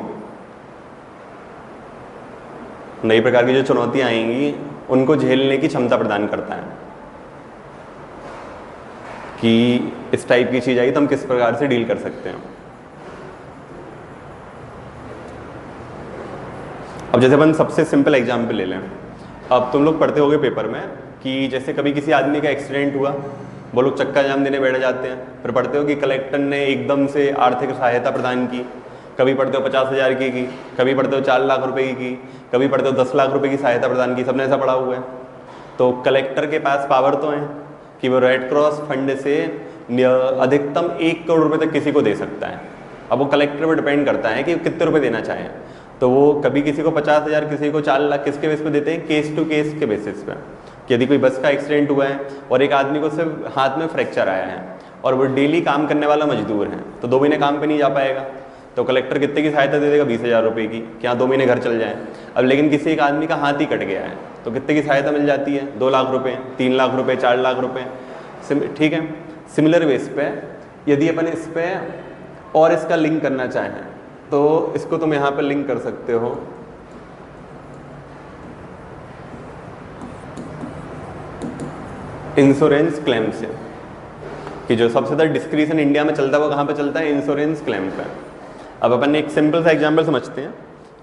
नई प्रकार की जो चुनौतियां आएंगी उनको झेलने की क्षमता प्रदान करता है कि इस टाइप की चीज आई तो हम किस प्रकार से डील कर सकते हैं। अब जैसे अपन सबसे सिंपल एग्जाम्पल ले लें। अब तुम लोग पढ़ते होगे पेपर में कि जैसे कभी किसी आदमी का एक्सीडेंट हुआ, वो लोग चक्का जाम देने बैठ जाते हैं। फिर पढ़ते हो कि कलेक्टर ने एकदम से आर्थिक सहायता प्रदान की। कभी पढ़ते हो 50,000 की, कभी पढ़ते हो 4 लाख रुपए की, कभी पढ़ते हो 10 लाख रुपए की सहायता प्रदान की। सबने ऐसा पढ़ा हुआ है। तो कलेक्टर के पास पावर तो है कि वो रेड क्रॉस फंड से अधिकतम 1 करोड़ रुपए तक किसी को दे सकता है। अब वो कलेक्टर पर डिपेंड करता है कि कितने रुपए देना चाहें। तो वो कभी किसी को 50,000, किसी को 4 लाख, किसके बेस पे देते हैं, केस टू केस के बेसिस पे। कि यदि कोई बस का एक्सीडेंट हुआ है और एक आदमी को सिर्फ हाथ में फ्रैक्चर आया है और वो डेली काम करने वाला मजदूर है, तो 2 महीने काम पे नहीं जा पाएगा, तो कलेक्टर कितने की सहायता दे देगा, 20,000 रुपये की, क्या 2 महीने घर चल जाए। अब लेकिन किसी एक आदमी का हाथ ही कट गया है तो कितने की सहायता मिल जाती है, 2 लाख रुपये, 3 लाख रुपये, 4 लाख रुपये। ठीक है। सिमिलर बेस पे यदि अपन इस पे और इसका लिंक करना चाहें तो इसको तुम यहाँ पर लिंक कर सकते हो इंश्योरेंस क्लेम से, कि जो सबसे ज़्यादा डिस्क्रिशन इंडिया में चलता है वो कहाँ पे चलता है, इंश्योरेंस क्लेम पे। अब अपन एक सिंपल सा एग्जांपल समझते हैं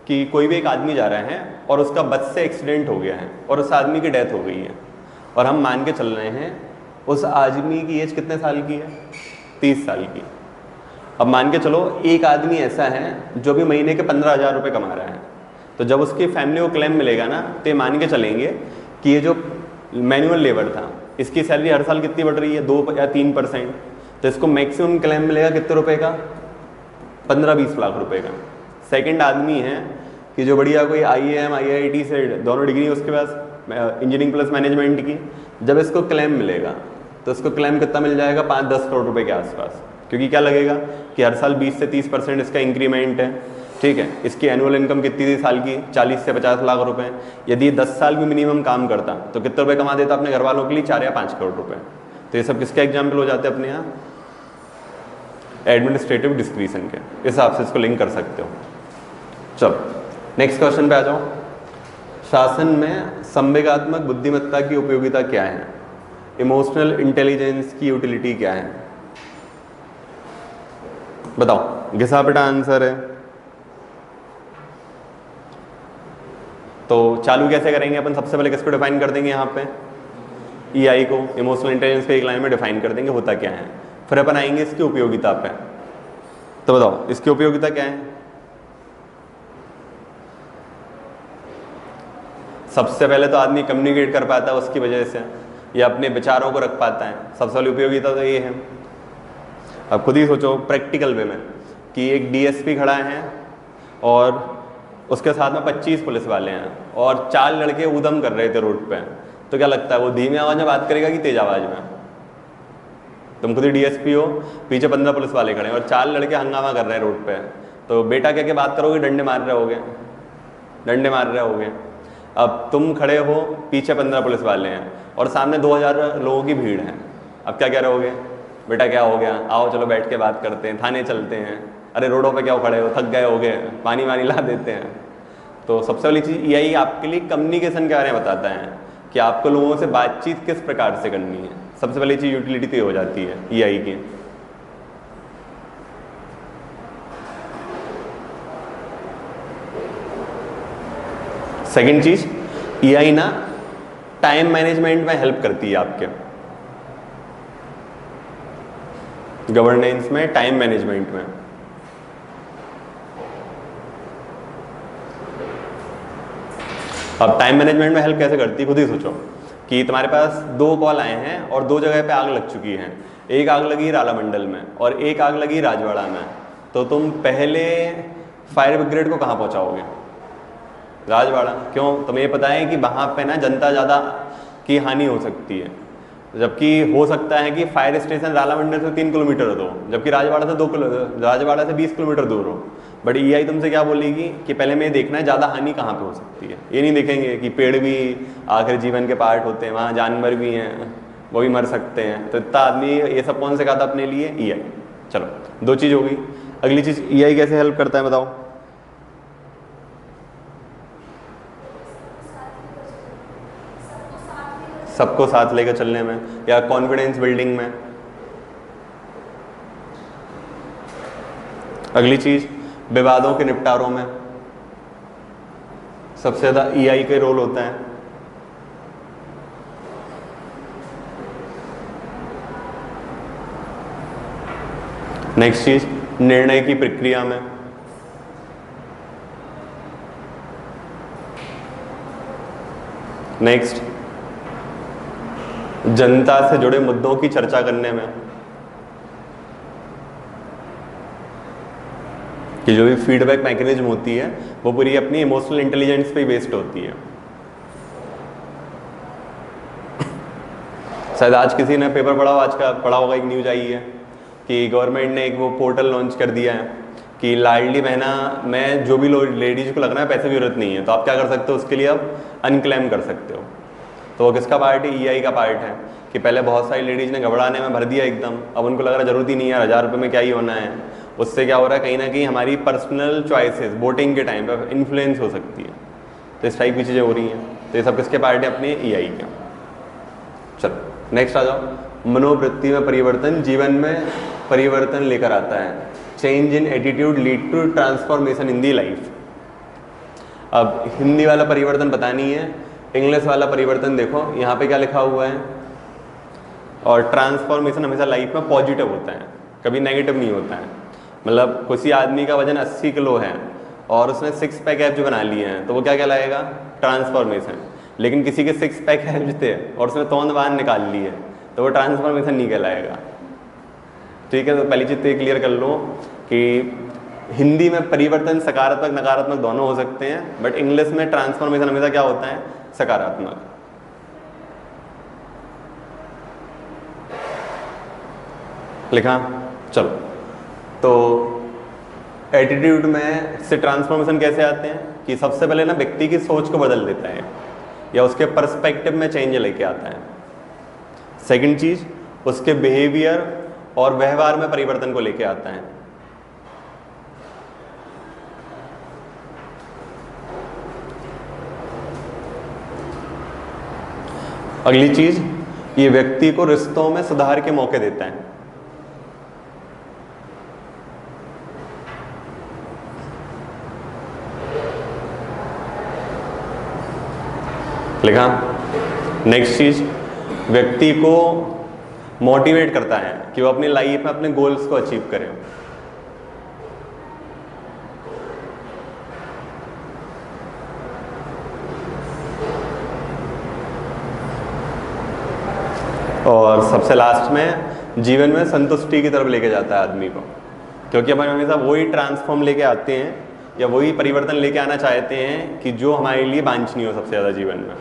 कि कोई भी एक आदमी जा रहा है और उसका बस से एक्सीडेंट हो गया है और उस आदमी की डेथ हो गई है, और हम मान के चल रहे हैं उस आदमी की एज कितने साल की है, 30 साल की। अब मान के चलो एक आदमी ऐसा है जो भी महीने के 15,000 रुपये कमा रहा है, तो जब उसकी फैमिली को क्लेम मिलेगा ना, तो ये मान के चलेंगे कि ये जो मैनुअल लेबर था इसकी सैलरी हर साल कितनी बढ़ रही है, 2 या 3%। तो इसको मैक्सिमम क्लेम मिलेगा कितने रुपए का, 15-20 लाख रुपए का। सेकंड आदमी है कि जो बढ़िया कोई IIM IIT से दोनों डिग्री उसके पास इंजीनियरिंग प्लस मैनेजमेंट की, जब इसको क्लेम मिलेगा तो इसको क्लेम कितना मिल जाएगा, 5-10 करोड़ रुपए के आसपास। क्योंकि क्या लगेगा कि हर साल 20 से 30% इसका इंक्रीमेंट है। ठीक है। इसकी एनुअल इनकम कितनी थी साल की, 40 से 50 लाख रुपए। यदि 10 साल भी मिनिमम काम करता तो कितने रुपए कमा देता अपने घर वालों के लिए, 4 या 5 करोड़ रुपए। तो ये सब किसके एग्जाम्पल हो जाते हैं अपने यहाँ, एडमिनिस्ट्रेटिव डिस्क्रिशन के। इस हिसाब से इसको लिंक कर सकते हो। चलो नेक्स्ट क्वेश्चन पे आ जाओ। शासन में संवेगात्मक बुद्धिमत्ता की उपयोगिता क्या है, इमोशनल इंटेलिजेंस की यूटिलिटी क्या है, बताओ। घिसा पिटा आंसर है। तो चालू कैसे करेंगे अपन, सबसे पहले किसको डिफाइन कर देंगे यहाँ पे, EI को, इमोशनल इंटेलिजेंस को एक लाइन में डिफाइन कर देंगे होता क्या है। फिर अपन आएंगे इसकी उपयोगिता पे। तो बताओ इसकी उपयोगिता क्या है। सबसे पहले तो आदमी कम्युनिकेट कर पाता है उसकी वजह से, या अपने विचारों को रख पाता है। सबसे पहले उपयोगिता तो ये है। अब खुद ही सोचो प्रैक्टिकल वे में कि एक DSP खड़ा है और उसके साथ में 25 पुलिस वाले हैं और 4 लड़के ऊधम कर रहे थे रोड पे, तो क्या लगता है वो धीमी आवाज में बात करेगा कि तेज आवाज में। तुम खुद ही DSP हो, पीछे 15 पुलिस वाले खड़े हैं और 4 लड़के हंगामा कर रहे हैं रोड पे, तो बेटा क्या क्या बात करोगे, डंडे मार रहे होगे, डंडे मार रहे होगे। अब तुम खड़े हो, पीछे 15 पुलिस वाले हैं और सामने 2000 लोगों की भीड़ है। अब क्या कह रहोगे, बेटा क्या हो गया, आओ चलो बैठ के बात करते हैं, थाने चलते हैं, अरे रोडों पे क्या खड़े हो, थक गए होगे, पानी वानी ला देते हैं। तो सबसे पहली चीज़ यही आपके लिए कम्युनिकेशन के बारे में बताता है कि आपको लोगों से बातचीत किस प्रकार से करनी है। सबसे पहली चीज़ यूटिलिटी तो हो जाती है EI की। सेकंड चीज, EI ना टाइम मैनेजमेंट में हेल्प करती है आपके, गवर्नेंस में, टाइम मैनेजमेंट में। अब टाइम मैनेजमेंट में हेल्प कैसे करती है, खुद ही सोचो कि तुम्हारे पास 2 कॉल आए हैं और 2 जगह पे आग लग चुकी है। एक आग लगी राला मंडल में और एक आग लगी राजवाड़ा में। तो तुम पहले फायर ब्रिगेड को कहाँ पहुँचाओगे, राजवाड़ा। क्यों, तुम्हें ये पता है कि वहाँ पे ना जनता ज़्यादा की हानि हो सकती है, जबकि हो सकता है कि फायर स्टेशन राला मंडल से 3 किलोमीटर हो, जबकि राजवाड़ा से राजवाड़ा से 20 किलोमीटर दूर हो। बट EI तुमसे क्या बोलेगी कि पहले मैं देखना है ज़्यादा हानि कहाँ पे हो सकती है। ये नहीं देखेंगे कि पेड़ भी आखिर जीवन के पार्ट होते हैं, वहाँ जानवर भी हैं, वो भी मर सकते हैं। तो इतना आदमी ये सब कौन सिखाता अपने लिए, EI। चलो 2 चीज़ हो गई। अगली चीज़ EI कैसे हेल्प करता है बताओ। सबको साथ लेकर चलने में या कॉन्फिडेंस बिल्डिंग में। अगली चीज विवादों के निपटारों में सबसे ज्यादा EI के रोल होता है। नेक्स्ट चीज निर्णय की प्रक्रिया में। नेक्स्ट जनता से जुड़े मुद्दों की चर्चा करने में, कि जो भी फीडबैक मैकेनिज्म होती है वो पूरी अपनी इमोशनल इंटेलिजेंस पे बेस्ड होती है। शायद आज किसी ने पेपर पढ़ा हो, आज का पढ़ा होगा, एक न्यूज आई है कि गवर्नमेंट ने एक वो पोर्टल लॉन्च कर दिया है कि लाडली बहना में जो भी लेडीज को लग रहा है पैसे की जरूरत नहीं है, तो आप क्या कर सकते हो, उसके लिए आप अनक्लेम कर सकते हो। तो वो किसका पार्ट है, EI का पार्ट है। कि पहले बहुत सारी लेडीज ने घबराने में भर दिया एकदम, अब उनको लग रहा है जरूरत ही नहीं है, 1000 रुपये में क्या ही होना है। उससे क्या हो रहा है, कहीं ना कहीं हमारी पर्सनल चॉइसेस वोटिंग के टाइम पर इन्फ्लुएंस हो सकती है। तो इस टाइप की चीज़ें हो रही हैं। तो ये सब किसके पार्ट है, अपने EI के। चलो नेक्स्ट आ जाओ। मनोवृत्ति में परिवर्तन जीवन में परिवर्तन लेकर आता है। Change in attitude lead to transformation in the life. अब हिंदी वाला परिवर्तन पता नहीं है, इंग्लिश वाला परिवर्तन देखो यहाँ पे क्या लिखा हुआ है। और ट्रांसफॉर्मेशन हमेशा लाइफ में पॉजिटिव होता है, कभी नेगेटिव नहीं होता है। मतलब किसी आदमी का वजन 80 किलो है और उसने 6 पैक एब्स बना लिए हैं, तो वो क्या कहलाएगा, ट्रांसफॉर्मेशन। लेकिन किसी के 6 पैक एब्स थे और उसने तौंद बांध निकाल ली है, तो वो ट्रांसफॉर्मेशन नहीं कहलाएगा। ठीक है, तो पहली चीज़ तो ये क्लियर कर लो कि हिंदी में परिवर्तन सकारात्मक नकारात्मक दोनों हो सकते हैं, बट इंग्लिश में ट्रांसफॉर्मेशन हमेशा क्या होता है, सकारात्मक। लिखा, चलो। तो एटीट्यूड में से ट्रांसफॉर्मेशन कैसे आते हैं कि सबसे पहले ना व्यक्ति की सोच को बदल देता है या उसके पर्सपेक्टिव में चेंज लेके आता है। सेकंड चीज उसके बिहेवियर और व्यवहार में परिवर्तन को लेके आता है। अगली चीज, ये व्यक्ति को रिश्तों में सुधार के मौके देता है। लिखा। नेक्स्ट चीज, व्यक्ति को मोटिवेट करता है कि वो अपनी लाइफ में अपने गोल्स को अचीव करे। और सबसे लास्ट में जीवन में संतुष्टि की तरफ लेके जाता है आदमी को, क्योंकि अपन हमेशा वही ट्रांसफॉर्म लेके आते हैं या वही परिवर्तन लेके आना चाहते हैं कि जो हमारे लिए वांछनीय हो सबसे ज़्यादा जीवन में।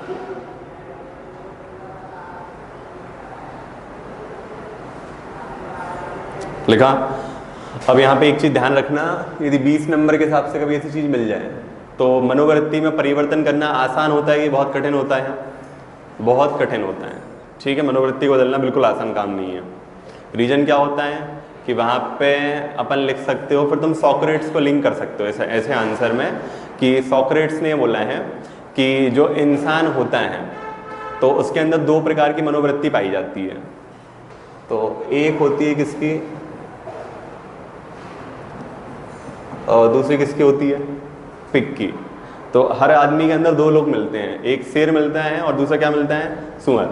लिखा। अब यहाँ पे एक चीज़ ध्यान रखना, यदि 20 नंबर के हिसाब से कभी ऐसी चीज़ मिल जाए तो मनोवृत्ति में परिवर्तन करना आसान होता है कि बहुत कठिन होता है? बहुत कठिन होता है। ठीक है, मनोवृत्ति को बदलना बिल्कुल आसान काम नहीं है। रीजन क्या होता है कि वहाँ पे अपन लिख सकते हो, फिर तुम सॉक्रेट्स को लिंक कर सकते हो ऐसे आंसर में कि सॉक्रेट्स ने बोला है कि जो इंसान होता है तो उसके अंदर दो प्रकार की मनोवृत्ति पाई जाती है। तो एक होती है किसकी और दूसरी किसकी होती है? पिग की। तो हर आदमी के अंदर दो लोग मिलते हैं, एक शेर मिलता है और दूसरा क्या मिलता है? सुअर।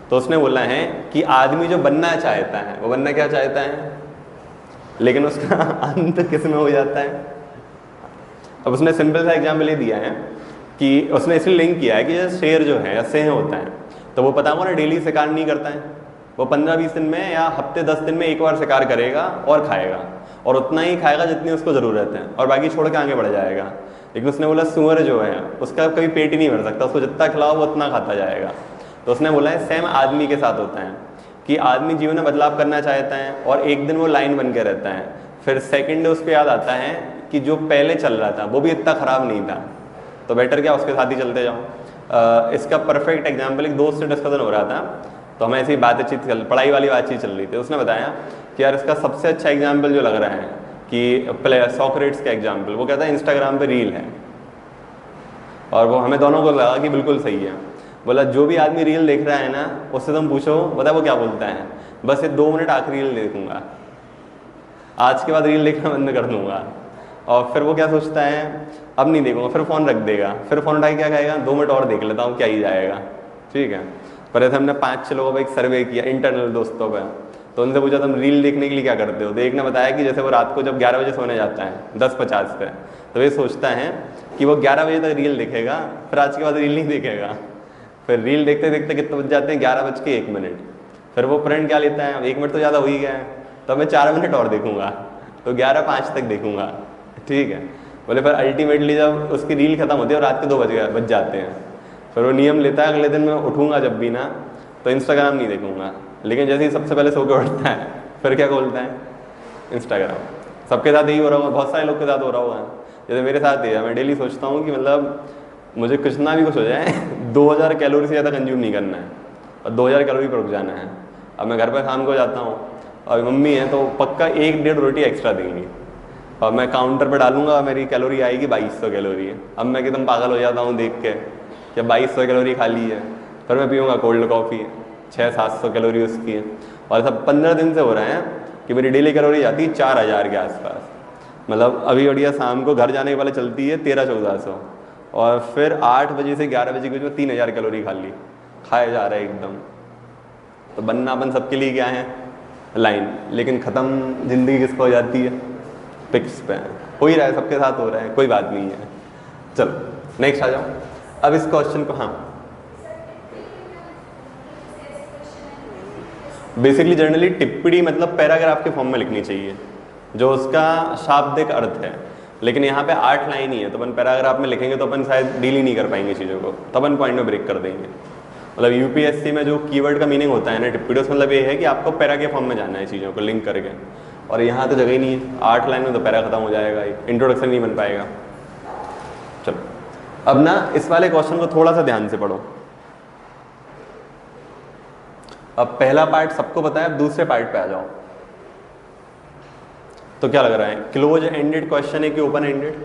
तो उसने बोला है कि आदमी जो बनना चाहता है वो बनना क्या चाहता है, लेकिन उसका अंत किस में हो जाता है? अब उसने सिंपल सा एग्जाम्पल ये दिया है कि उसने इसलिए लिंक किया है कि जैसे शेर जो है या सिंह होता है तो वो पता होगा ना डेली शिकार नहीं करता है, वो 15-20 दिन में या हफ्ते 10 दिन में एक बार शिकार करेगा और खाएगा, और उतना ही खाएगा जितनी उसको ज़रूरत है, और बाकी छोड़ के आगे बढ़ जाएगा। लेकिन उसने बोला सुअर जो है उसका कभी पेट ही नहीं भर सकता, उसको जितना खिलाओ वो उतना खाता जाएगा। तो उसने बोला है सेम आदमी के साथ होता है कि आदमी जीवन में बदलाव करना चाहता है और एक दिन वो लाइन बन के रहता है, फिर सेकंड उसको याद आता है कि जो पहले चल रहा था वो भी इतना ख़राब नहीं था, तो बेटर क्या उसके साथ ही चलते जाओ। इसका परफेक्ट एग्जाम्पल एक दोस्त से डिस्कशन हो रहा था, तो हमें ऐसी बातचीत पढ़ाई वाली बातचीत चल रही थी। उसने बताया कि यार इसका सबसे अच्छा एग्जाम्पल जो लग रहा है कि सॉक्रेट्स का एग्जाम्पल, वो कहता है इंस्टाग्राम पे रील है, और वो हमें दोनों को लगा कि बिल्कुल सही है। बोला जो भी आदमी रील देख रहा है ना उससे तुम पूछो, बता वो क्या बोलता है, बस ये 2 मिनट आखिरी रील देखूंगा, आज के बाद रील देखना बंद कर दूंगा। और फिर वो क्या सोचता है, अब नहीं देखूंगा, फिर फ़ोन रख देगा, फिर फ़ोन उठा के क्या कहेगा, 2 मिनट और देख लेता हूँ क्या ही जाएगा। ठीक है, पर ऐसे हमने 5-6 लोगों पर एक सर्वे किया इंटरनल दोस्तों पर, तो उनसे पूछा तुम रील देखने के लिए क्या करते हो, तो एक ने बताया कि जैसे वो रात को जब 11 बजे सोने जाता है 10:50 पे, तो ये सोचता है कि वो 11 बजे तक रील देखेगा, फिर आज के बाद रील नहीं देखेगा। फिर रील देखते देखते कितने बज जाते हैं, 11:01। फिर वो फ्रेंड क्या लेता है, 1 मिनट तो ज़्यादा हो ही गया है, तो मैं 4 मिनट और देखूंगा, तो 11:05 तक देखूंगा। ठीक है, बोले फिर अल्टीमेटली जब उसकी रील खत्म होती है और रात के 2 बज जाते हैं, फिर वो नियम लेता है अगले दिन मैं उठूंगा जब भी ना तो इंस्टाग्राम नहीं देखूंगा। लेकिन जैसे ही सबसे पहले सो के उठता है फिर क्या खोलता है, इंस्टाग्राम। सबके साथ यही हो रहा होगा, बहुत सारे लोग के साथ हो रहा होगा, जैसे मेरे साथ ही है। मैं डेली सोचता हूँ कि मतलब मुझे कुछ ना भी कुछ हो जाए 2000 कैलोरी से ज़्यादा कंज्यूम नहीं करना है और 2000 कैलोरी पर रुक जाना है। अब मैं घर पर शाम को जाता हूँ और मम्मी है तो पक्का 1-1.5 रोटी एक्स्ट्रा देंगी, और मैं काउंटर पर डालूंगा मेरी कैलोरी आएगी 2200 कैलोरी है। अब मैं एकदम पागल हो जाता हूँ देख के कि 2200 कैलोरी खाली है, फिर मैं पीऊँगा कोल्ड कॉफ़ी, 600-700 कैलोरी उसकी है। और सब 15 दिन से हो रहा है कि मेरी डेली कैलोरी जाती है 4000 के आसपास। मतलब अभी बढ़िया शाम को घर जाने के पहले चलती है 1300-1400, और फिर 8 बजे से 11 बजे के बीच में 3000 कैलोरी खाया जा रहा है एकदम। तो बनना अपन सबके लिए क्या है, लाइन, लेकिन ख़त्म ज़िंदगी किसको हो जाती है, पिक्स पे। हो ही रहा है, सबके साथ हो रहा है, कोई बात नहीं है। चलो नेक्स्ट आ जाओ। अब इस क्वेश्चन को, हाँ बेसिकली जनरली टिप्पणी मतलब पैराग्राफ के फॉर्म में लिखनी चाहिए जो उसका शाब्दिक अर्थ है, लेकिन यहाँ पे 8 लाइन ही है, तो अपन पैराग्राफ में लिखेंगे तो अपन शायद डील ही नहीं कर पाएंगे चीज़ों को, तो अपन पॉइंट में ब्रेक कर देंगे। मतलब यूपीएससी में जो कीवर्ड का मीनिंग होता है ना टिप्पणी, मतलब ये है कि आपको पैरा के फॉर्म में जाना है चीज़ों को लिंक करके, और यहाँ तो जगह ही नहीं है, 8 लाइन में तो पैरा खत्म हो जाएगा, इंट्रोडक्शन नहीं बन पाएगा। चलो अब ना इस वाले क्वेश्चन को थोड़ा सा ध्यान से पढ़ो। अब पहला पार्ट सबको पता है, अब दूसरे पार्ट पे आ जाओ। तो क्या लग रहा है, क्लोज एंडेड क्वेश्चन है कि open ended?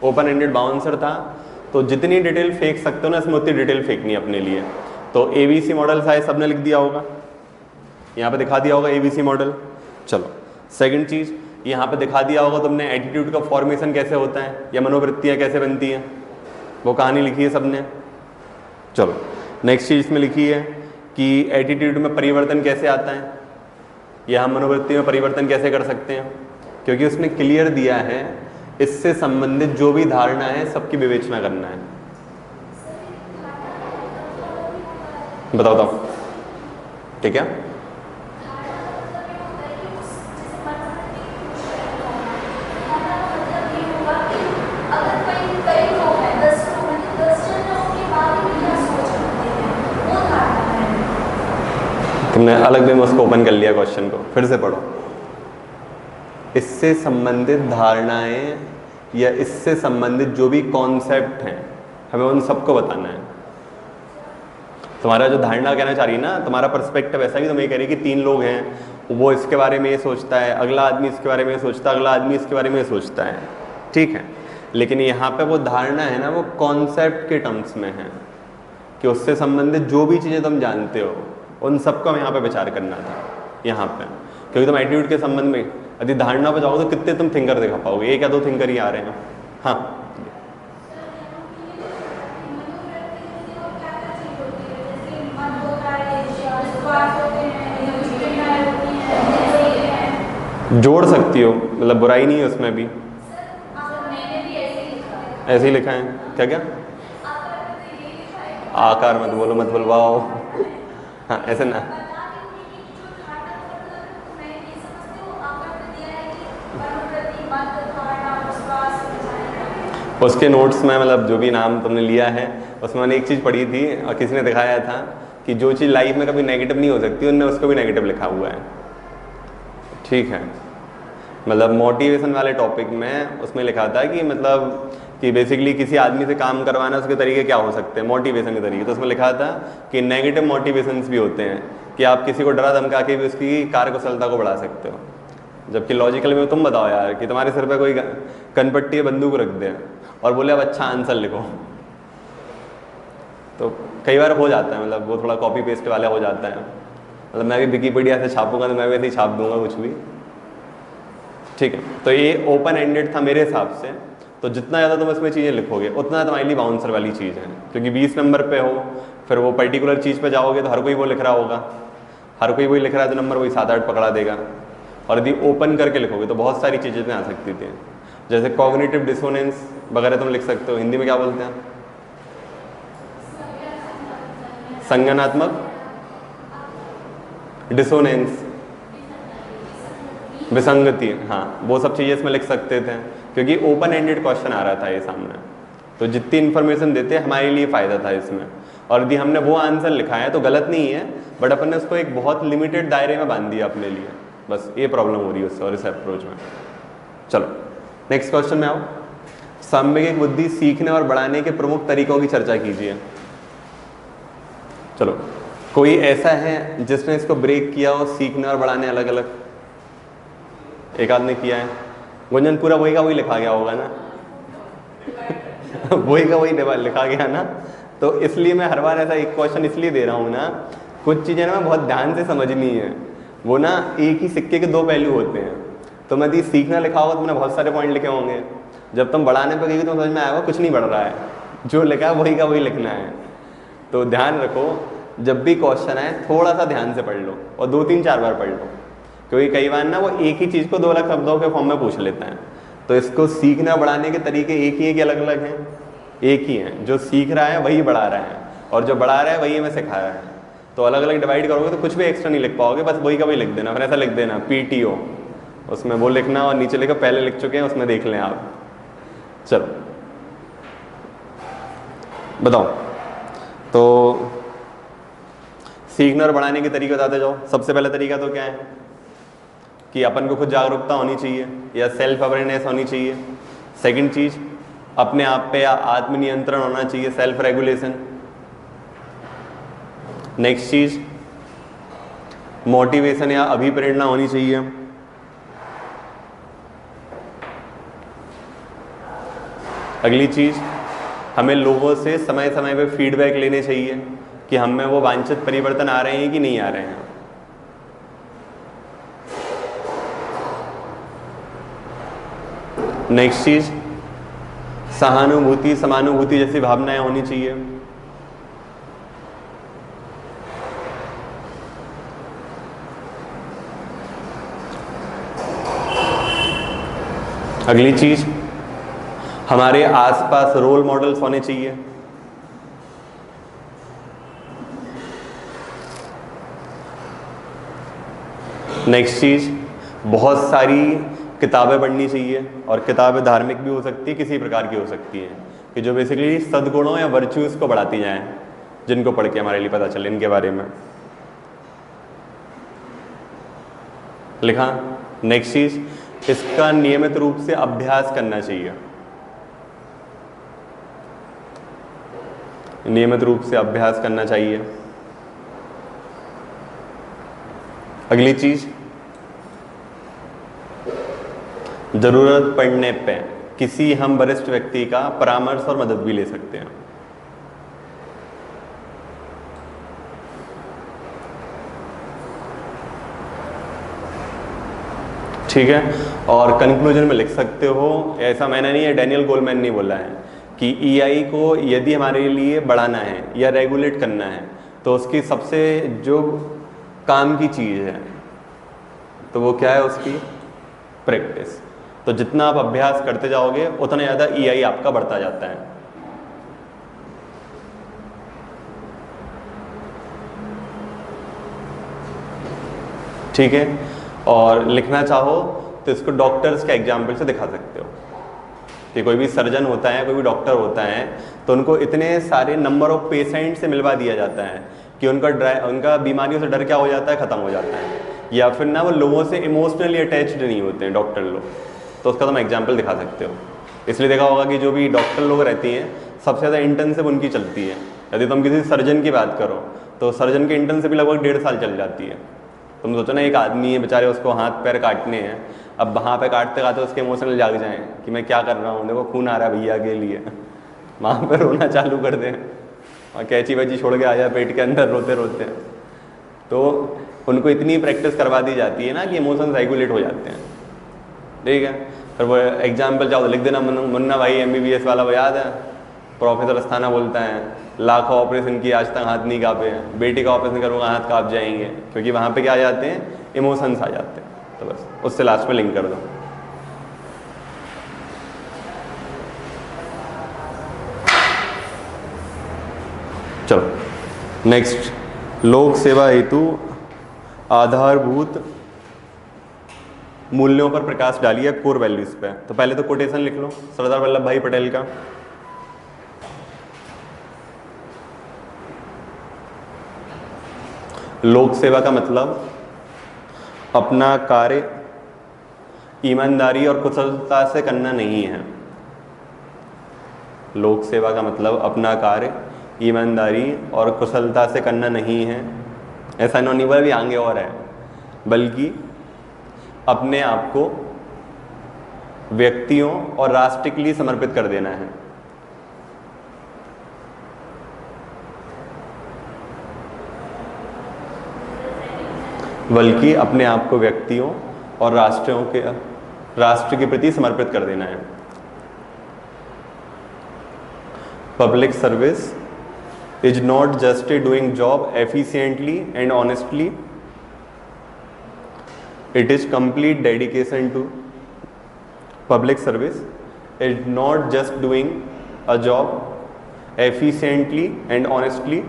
Open ended bouncer था, तो जितनी डिटेल फेंक सकते हो ना इसमें उतनी डिटेल फेंकनी है अपने लिए। तो एबीसी मॉडल शायद सबने लिख दिया होगा, यहाँ पे दिखा दिया होगा एबीसी मॉडल। चलो सेकंड चीज, यहाँ पे दिखा दिया होगा तुमने एटीट्यूड का फॉर्मेशन कैसे होता है या मनोवृत्तियाँ कैसे बनती हैं, वो कहानी लिखी है सबने। चलो नेक्स्ट चीज इसमें लिखी है कि एटीट्यूड में परिवर्तन कैसे आता है या हम मनोवृत्ति में परिवर्तन कैसे कर सकते हैं, क्योंकि उसने क्लियर दिया है इससे संबंधित जो भी धारणा है सबकी विवेचना करना है। बताओ ठीक है। तुमने अलग वे में उसको ओपन कर लिया क्वेश्चन को, फिर से पढ़ो। इससे संबंधित धारणाएं या इससे संबंधित जो भी कॉन्सेप्ट हैं हमें उन सबको बताना है। तुम्हारा जो धारणा कहना चाह रही है ना, तुम्हारा पर्सपेक्टिव ऐसा कि तुम ये कह रही कि 3 लोग हैं, वो इसके बारे में ये सोचता है, अगला आदमी इसके बारे में सोचता है, अगला आदमी इसके बारे में सोचता है, ठीक है। लेकिन यहाँ पे वो धारणा है ना, वो कॉन्सेप्ट के टर्म्स में है कि उससे संबंधित जो भी चीज़ें तुम जानते हो उन सबको हम यहाँ पे विचार करना था यहाँ पे। क्योंकि तुम एटीट्यूड के संबंध में यदि धारणा पर जाओगे तो कितने तुम थिंकर दिखा पाओगे, 1 या 2 थिंकर ही आ रहे हैं। हाँ, जोड़ सकती हो, मतलब बुराई नहीं है उसमें भी। ऐसे ही लिखा है क्या क्या? आकार मत बोलो, मत बोलवाओ। हाँ ऐसे ना, उसके नोट्स में मतलब जो भी नाम तुमने लिया है उसमें मैंने एक चीज़ पढ़ी थी और किसी ने दिखाया था कि जो चीज़ लाइफ में कभी नेगेटिव नहीं हो सकती उनने उसको भी नेगेटिव लिखा हुआ है, ठीक है। मतलब मोटिवेशन वाले टॉपिक में उसमें लिखा था कि मतलब कि बेसिकली किसी आदमी से काम करवाना उसके तरीके क्या हो सकते हैं, मोटिवेशन के तरीके। तो उसमें लिखा था कि नेगेटिव मोटिवेशंस भी होते हैं, कि आप किसी को डरा धमका के भी उसकी कार्यकुशलता को बढ़ा सकते हो। जबकि लॉजिकल में तुम बताओ यार कि तुम्हारे सिर पे कोई कनपट्टी बंदूक रख दे और बोले अब अच्छा आंसर लिखो, तो कई बार हो जाता है, मतलब वो थोड़ा कॉपी पेस्ट वाला हो जाता है। मतलब मैं भी विकिपीडिया से छापूंगा तो मैं वैसे ही छाप दूंगा कुछ भी, ठीक है। तो ये ओपन एंडेड था मेरे हिसाब से। तो जितना ज़्यादा तुम इसमें चीज़ें लिखोगे उतना तुम्हारे लिए बाउंसर वाली चीज़ है, क्योंकि 20 नंबर पे हो, फिर वो पर्टिकुलर चीज़ पे जाओगे तो हर कोई वो लिख रहा होगा, हर कोई वही लिख रहा है तो नंबर वही 7-8 पकड़ा देगा। और यदि ओपन करके लिखोगे तो बहुत सारी चीज़ें आ सकती थी, जैसे कॉग्निटिव डिसोनेंस वगैरह तुम लिख सकते हो। हिंदी में क्या बोलते हैं? संज्ञानात्मक डिसोनेंस, विसंगति, हाँ वो सब चीज़ें इसमें लिख सकते थे, क्योंकि ओपन एंडेड क्वेश्चन आ रहा था ये सामने। तो जितनी इन्फॉर्मेशन देते हमारे लिए फ़ायदा था इसमें। और यदि हमने वो आंसर लिखा है तो गलत नहीं है, बट अपन ने उसको एक बहुत लिमिटेड दायरे में बांध दिया अपने लिए, बस ये प्रॉब्लम हो रही है उससे और इस अप्रोच में। चलो नेक्स्ट क्वेश्चन में आओ। साम्यगिक बुद्धि सीखने और बढ़ाने के प्रमुख तरीकों की चर्चा कीजिए। चलो, कोई ऐसा है जिसने इसको ब्रेक किया हो, सीखने और बढ़ाने अलग अलग? एक आदमी किया है। गुंजन पूरा वही का वही लिखा गया होगा ना? वही का वही लिखा गया ना, तो इसलिए मैं हर बार ऐसा एक क्वेश्चन इसलिए दे रहा हूँ ना, कुछ चीज़ें ना बहुत ध्यान से समझनी है। वो ना एक ही सिक्के के 2 पहलू होते हैं। तो मैं यदि सीखना लिखा होगा तो मैंने बहुत सारे पॉइंट लिखे होंगे, जब तुम बढ़ाने पर गई तो समझ में आएगा कुछ नहीं बढ़ रहा है, जो लिखा है वही का वही लिखना है। तो ध्यान रखो, जब भी क्वेश्चन आए थोड़ा सा ध्यान से पढ़ लो और 2-3-4 बार पढ़ लो, क्योंकि कई बार ना वो एक ही चीज़ को 2 अलग शब्दों के फॉर्म में पूछ लेते हैं। तो इसको सीखना बढ़ाने के तरीके एक ही है कि अलग अलग हैं? एक ही हैं। जो सीख रहा है वही बढ़ा रहा है, और जो बढ़ा रहा है वही हमें सिखा रहा है। तो अलग अलग डिवाइड करोगे तो कुछ भी एक्स्ट्रा नहीं लिख पाओगे, बस वही का वही लिख देना। फिर ऐसा लिख देना PTO, उसमें वो लिखना और नीचे लिखो पहले लिख चुके हैं उसमें देख लें आप। चलो बताओ, तो सीखने और बढ़ाने के तरीके बताते जाओ। सबसे पहला तरीका तो क्या है कि अपन को खुद जागरूकता होनी चाहिए या सेल्फ अवेयरनेस होनी चाहिए। सेकंड चीज़, अपने आप पे या आत्मनियंत्रण होना चाहिए, सेल्फ रेगुलेशन। नेक्स्ट चीज़, मोटिवेशन या अभिप्रेरणा होनी चाहिए। अगली चीज़, हमें लोगों से समय समय पे फीडबैक लेने चाहिए कि हम में वो वांछित परिवर्तन आ रहे हैं कि नहीं आ रहे हैं। नेक्स्ट चीज़, सहानुभूति समानुभूति जैसी भावनाएं होनी चाहिए। अगली चीज़, हमारे आसपास रोल मॉडल्स होने चाहिए। नेक्स्ट चीज़, बहुत सारी किताबें पढ़नी चाहिए, और किताबें धार्मिक भी हो सकती है, किसी प्रकार की हो सकती है, कि जो बेसिकली सद्गुणों या वर्च्यूज़ को बढ़ाती जाएं, जिनको पढ़ के हमारे लिए पता चले इनके बारे में। लिखा। नेक्स्ट चीज़, इसका नियमित रूप से अभ्यास करना चाहिए। नियमित रूप से अभ्यास करना चाहिए। अगली चीज, जरूरत पड़ने पे किसी हम वरिष्ठ व्यक्ति का परामर्श और मदद भी ले सकते हैं। ठीक है, और कंक्लूजन में लिख सकते हो, ऐसा मैंने नहीं है, डैनियल गोलमैन ने बोला है कि ईआई को यदि हमारे लिए बढ़ाना है या रेगुलेट करना है तो उसकी सबसे जो काम की चीज़ है तो वो क्या है, उसकी प्रैक्टिस। तो जितना आप अभ्यास करते जाओगे उतना ज़्यादा ईआई आपका बढ़ता जाता है। ठीक है, और लिखना चाहो तो इसको डॉक्टर्स के एग्जाम्पल से दिखा सकते हो कि कोई भी सर्जन होता है, कोई भी डॉक्टर होता है, तो उनको इतने सारे नंबर ऑफ पेशेंट से मिलवा दिया जाता है कि उनका बीमारियों से डर क्या हो जाता है, ख़त्म हो जाता है, या फिर ना वो लोगों से इमोशनली अटैच्ड नहीं होते हैं डॉक्टर लोग। तो उसका तुम एग्जाम्पल दिखा सकते हो। इसलिए देखा होगा कि जो भी डॉक्टर लोग रहती हैं सबसे ज़्यादा इंटर्नशिप उनकी चलती है। यदि तुम किसी सर्जन की बात करो तो सर्जन की इंटर्नशिप भी लगभग 1.5 साल चल जाती है। तुम सोचो ना, एक आदमी है बेचारे, उसको हाथ पैर काटने हैं, अब वहाँ पे काटते काटते उसके इमोशनल जाग जाएं कि मैं क्या कर रहा हूँ, देखो खून आ रहा है भैया के लिए, वहाँ पर रोना चालू कर दें और कैंची वैची छोड़ के आ जाए पेट के अंदर रोते रोते। तो उनको इतनी प्रैक्टिस करवा दी जाती है ना कि इमोशंस रेगुलेट हो जाते हैं। ठीक है, फिर वो एग्जाम्पल चाहो तो लिख देना, मुन्ना भाई एमबीबीएस वाला, वो याद है, प्रोफेसर अस्थाना बोलता है लाखों ऑपरेशन की आज तक हाथ नहीं कांपे, बेटी का ऑपरेशन करूँगा हाथ कांप जाएंगे, क्योंकि वहाँ पे क्या आ जाते हैं, इमोशंस आ जाते हैं। तो बस उससे लास्ट में लिंक कर दो। चलो नेक्स्ट, लोक सेवा हेतु आधारभूत मूल्यों पर प्रकाश डालिए, कोर वैल्यूज पे। तो पहले तो कोटेशन लिख लो सरदार वल्लभ भाई पटेल का। लोक सेवा का मतलब अपना कार्य ईमानदारी और कुशलता से करना नहीं है। लोक सेवा का मतलब अपना कार्य ईमानदारी और कुशलता से करना नहीं है, ऐसा नॉनिवल भी आगे और है, बल्कि अपने आप को व्यक्तियों और राष्ट्र के लिए समर्पित कर देना है। बल्कि अपने आप को व्यक्तियों और राष्ट्र के प्रति समर्पित कर देना है। Public service is not just a doing job efficiently and honestly, it is complete dedication to public service is not just doing a job efficiently and honestly,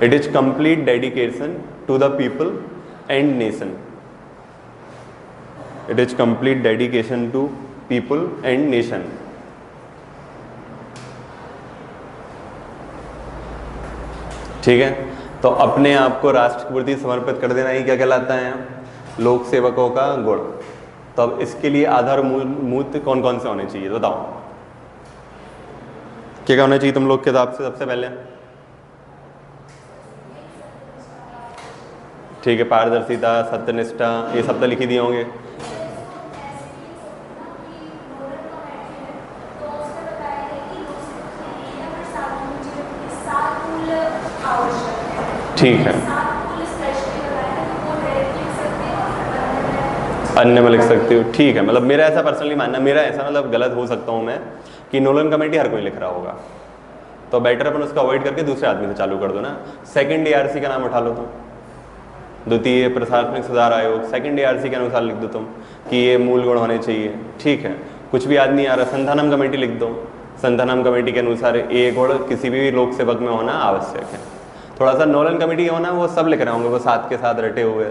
it is complete dedication to the people and nation, it is complete dedication to people and nation। ठीक है, तो अपने आप को राष्ट्र के प्रति समर्पित कर देना ही क्या कहलाता है, लोक सेवकों का गुण। तो अब इसके लिए आधार मूर्त कौन कौन से होने चाहिए बताओ, क्या क्या होना चाहिए तुम लोग के हिसाब से सबसे पहले? ठीक है, पारदर्शिता, सत्यनिष्ठा, ये सब तो लिख ही दिए होंगे। ठीक है, अन्य में लिख सकते हो। ठीक है, मतलब मेरा ऐसा पर्सनली मानना, मेरा ऐसा मतलब गलत हो सकता हूँ मैं, कि नोलन कमेटी हर कोई लिख रहा होगा, तो बेटर अपन उसको अवॉइड करके दूसरे आदमी से चालू कर दो ना। सेकंड एआरसी का नाम उठा लो तुम, द्वितीय प्रशासनिक सुधार आयोग, सेकंड एआरसी के अनुसार लिख दो तुम कि ये मूल गुण होने चाहिए। ठीक है, कुछ भी आदमी आ रहा, संधानम कमेटी लिख दो, संधानम कमेटी के अनुसार ये गुण किसी भी लोक सेवक में होना आवश्यक है। थोड़ा सा नोलन कमेटी होना, वो सब लिख रहे होंगे, वो साथ के साथ रटे हुए।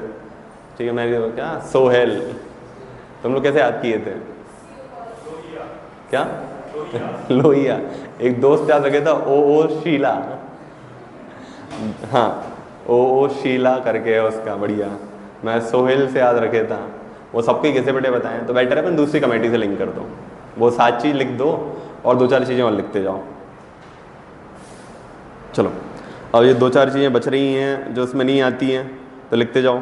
ठीक है, मैं क्या सोहेल, तुम लोग कैसे याद किए थे? क्या लोहिया, एक दोस्त याद रखे था, ओ शीला, हाँ ओ शीला करके है उसका, बढ़िया। मैं सोहेल से याद रखे था, वो सबके कैसे बड़े बताएं, तो बेटर है अपन दूसरी कमेटी से लिंक कर दो, वो सात चीज़ लिख दो और 2-4 चीज़ें और लिखते जाओ। चलो अब ये 2-4 चीज़ें बच रही हैं जो उसमें नहीं आती हैं, तो लिखते जाओ।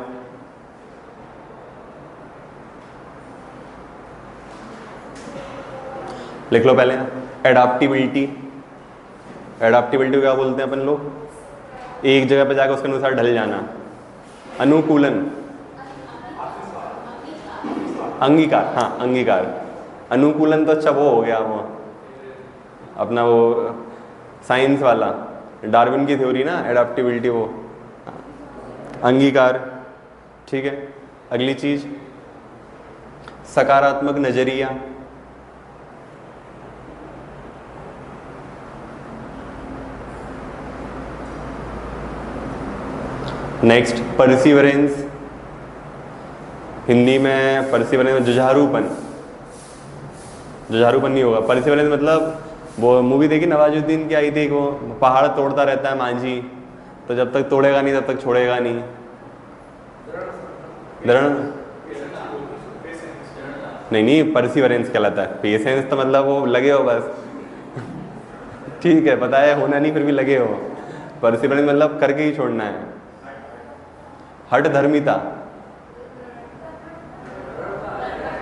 लिख लो पहले एडाप्टिबिलिटी। एडाप्टिबिलिटी को क्या बोलते हैं अपन लोग? एक जगह पे जाकर उसके अनुसार ढल जाना। अनुकूलन, अंगीकार, हाँ अंगीकार। अनुकूलन तो अच्छा वो हो गया, वो अपना वो साइंस वाला डार्विन की थ्योरी ना, एडाप्टिबिलिटी वो। अंगीकार, ठीक है। अगली चीज सकारात्मक नजरिया। नेक्स्ट परसिवरेंस, हिंदी में परसिवरेंस जुझारूपन। जुझारूपन नहीं होगा, परसिवरेंस मतलब वो मूवी देखी नवाजुद्दीन की आई थी, वो पहाड़ तोड़ता रहता है मांझी, तो जब तक तोड़ेगा नहीं तब तक छोड़ेगा नहीं। दृढ़ नहीं, परसिवरेंस कहलाता है। पेशेंस तो मतलब वो लगे हो बस ठीक है, पता है होना नहीं फिर भी लगे हो। परसिवरेंस मतलब करके ही छोड़ना है। हठ धर्मिता,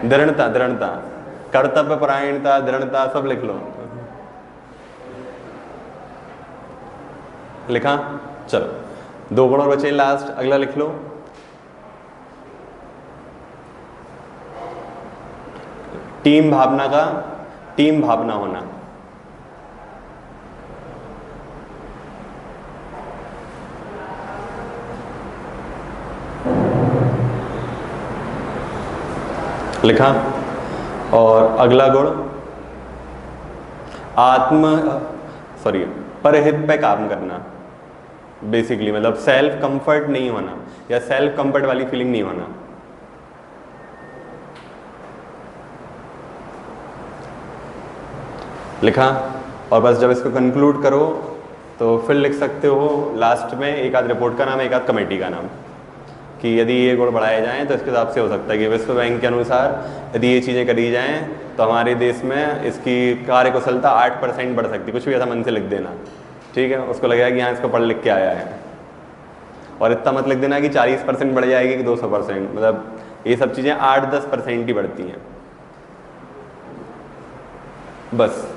दृढ़ता, दृढ़ता, कर्तव्य परायणता, दृढ़ता, सब लिख लो। लिखा? चलो 2 गुण और बचे लास्ट, अगला लिख लो। टीम भावना का, टीम भावना होना। लिखा? और अगला गुण परहित पे काम करना। बेसिकली मतलब सेल्फ कंफर्ट नहीं होना, या सेल्फ कंफर्ट वाली फीलिंग नहीं होना। लिखा? और बस जब इसको कंक्लूड करो तो फिर लिख सकते हो लास्ट में एक आध रिपोर्ट का नाम, एक आध कमेटी का नाम, कि यदि ये गुण बढ़ाए जाएं तो इसके हिसाब से हो सकता है कि विश्व बैंक के अनुसार यदि ये चीज़ें करी जाएं तो हमारे देश में इसकी कार्यकुशलता 8% बढ़ सकती है। कुछ भी ऐसा मन से लिख देना, ठीक है। उसको लगेगा कि हाँ इसको पढ़ लिख के आया है। और इतना मत लिख देना कि 40% बढ़ जाएगी कि 200%, मतलब ये सब चीज़ें 8-10% ही बढ़ती हैं बस।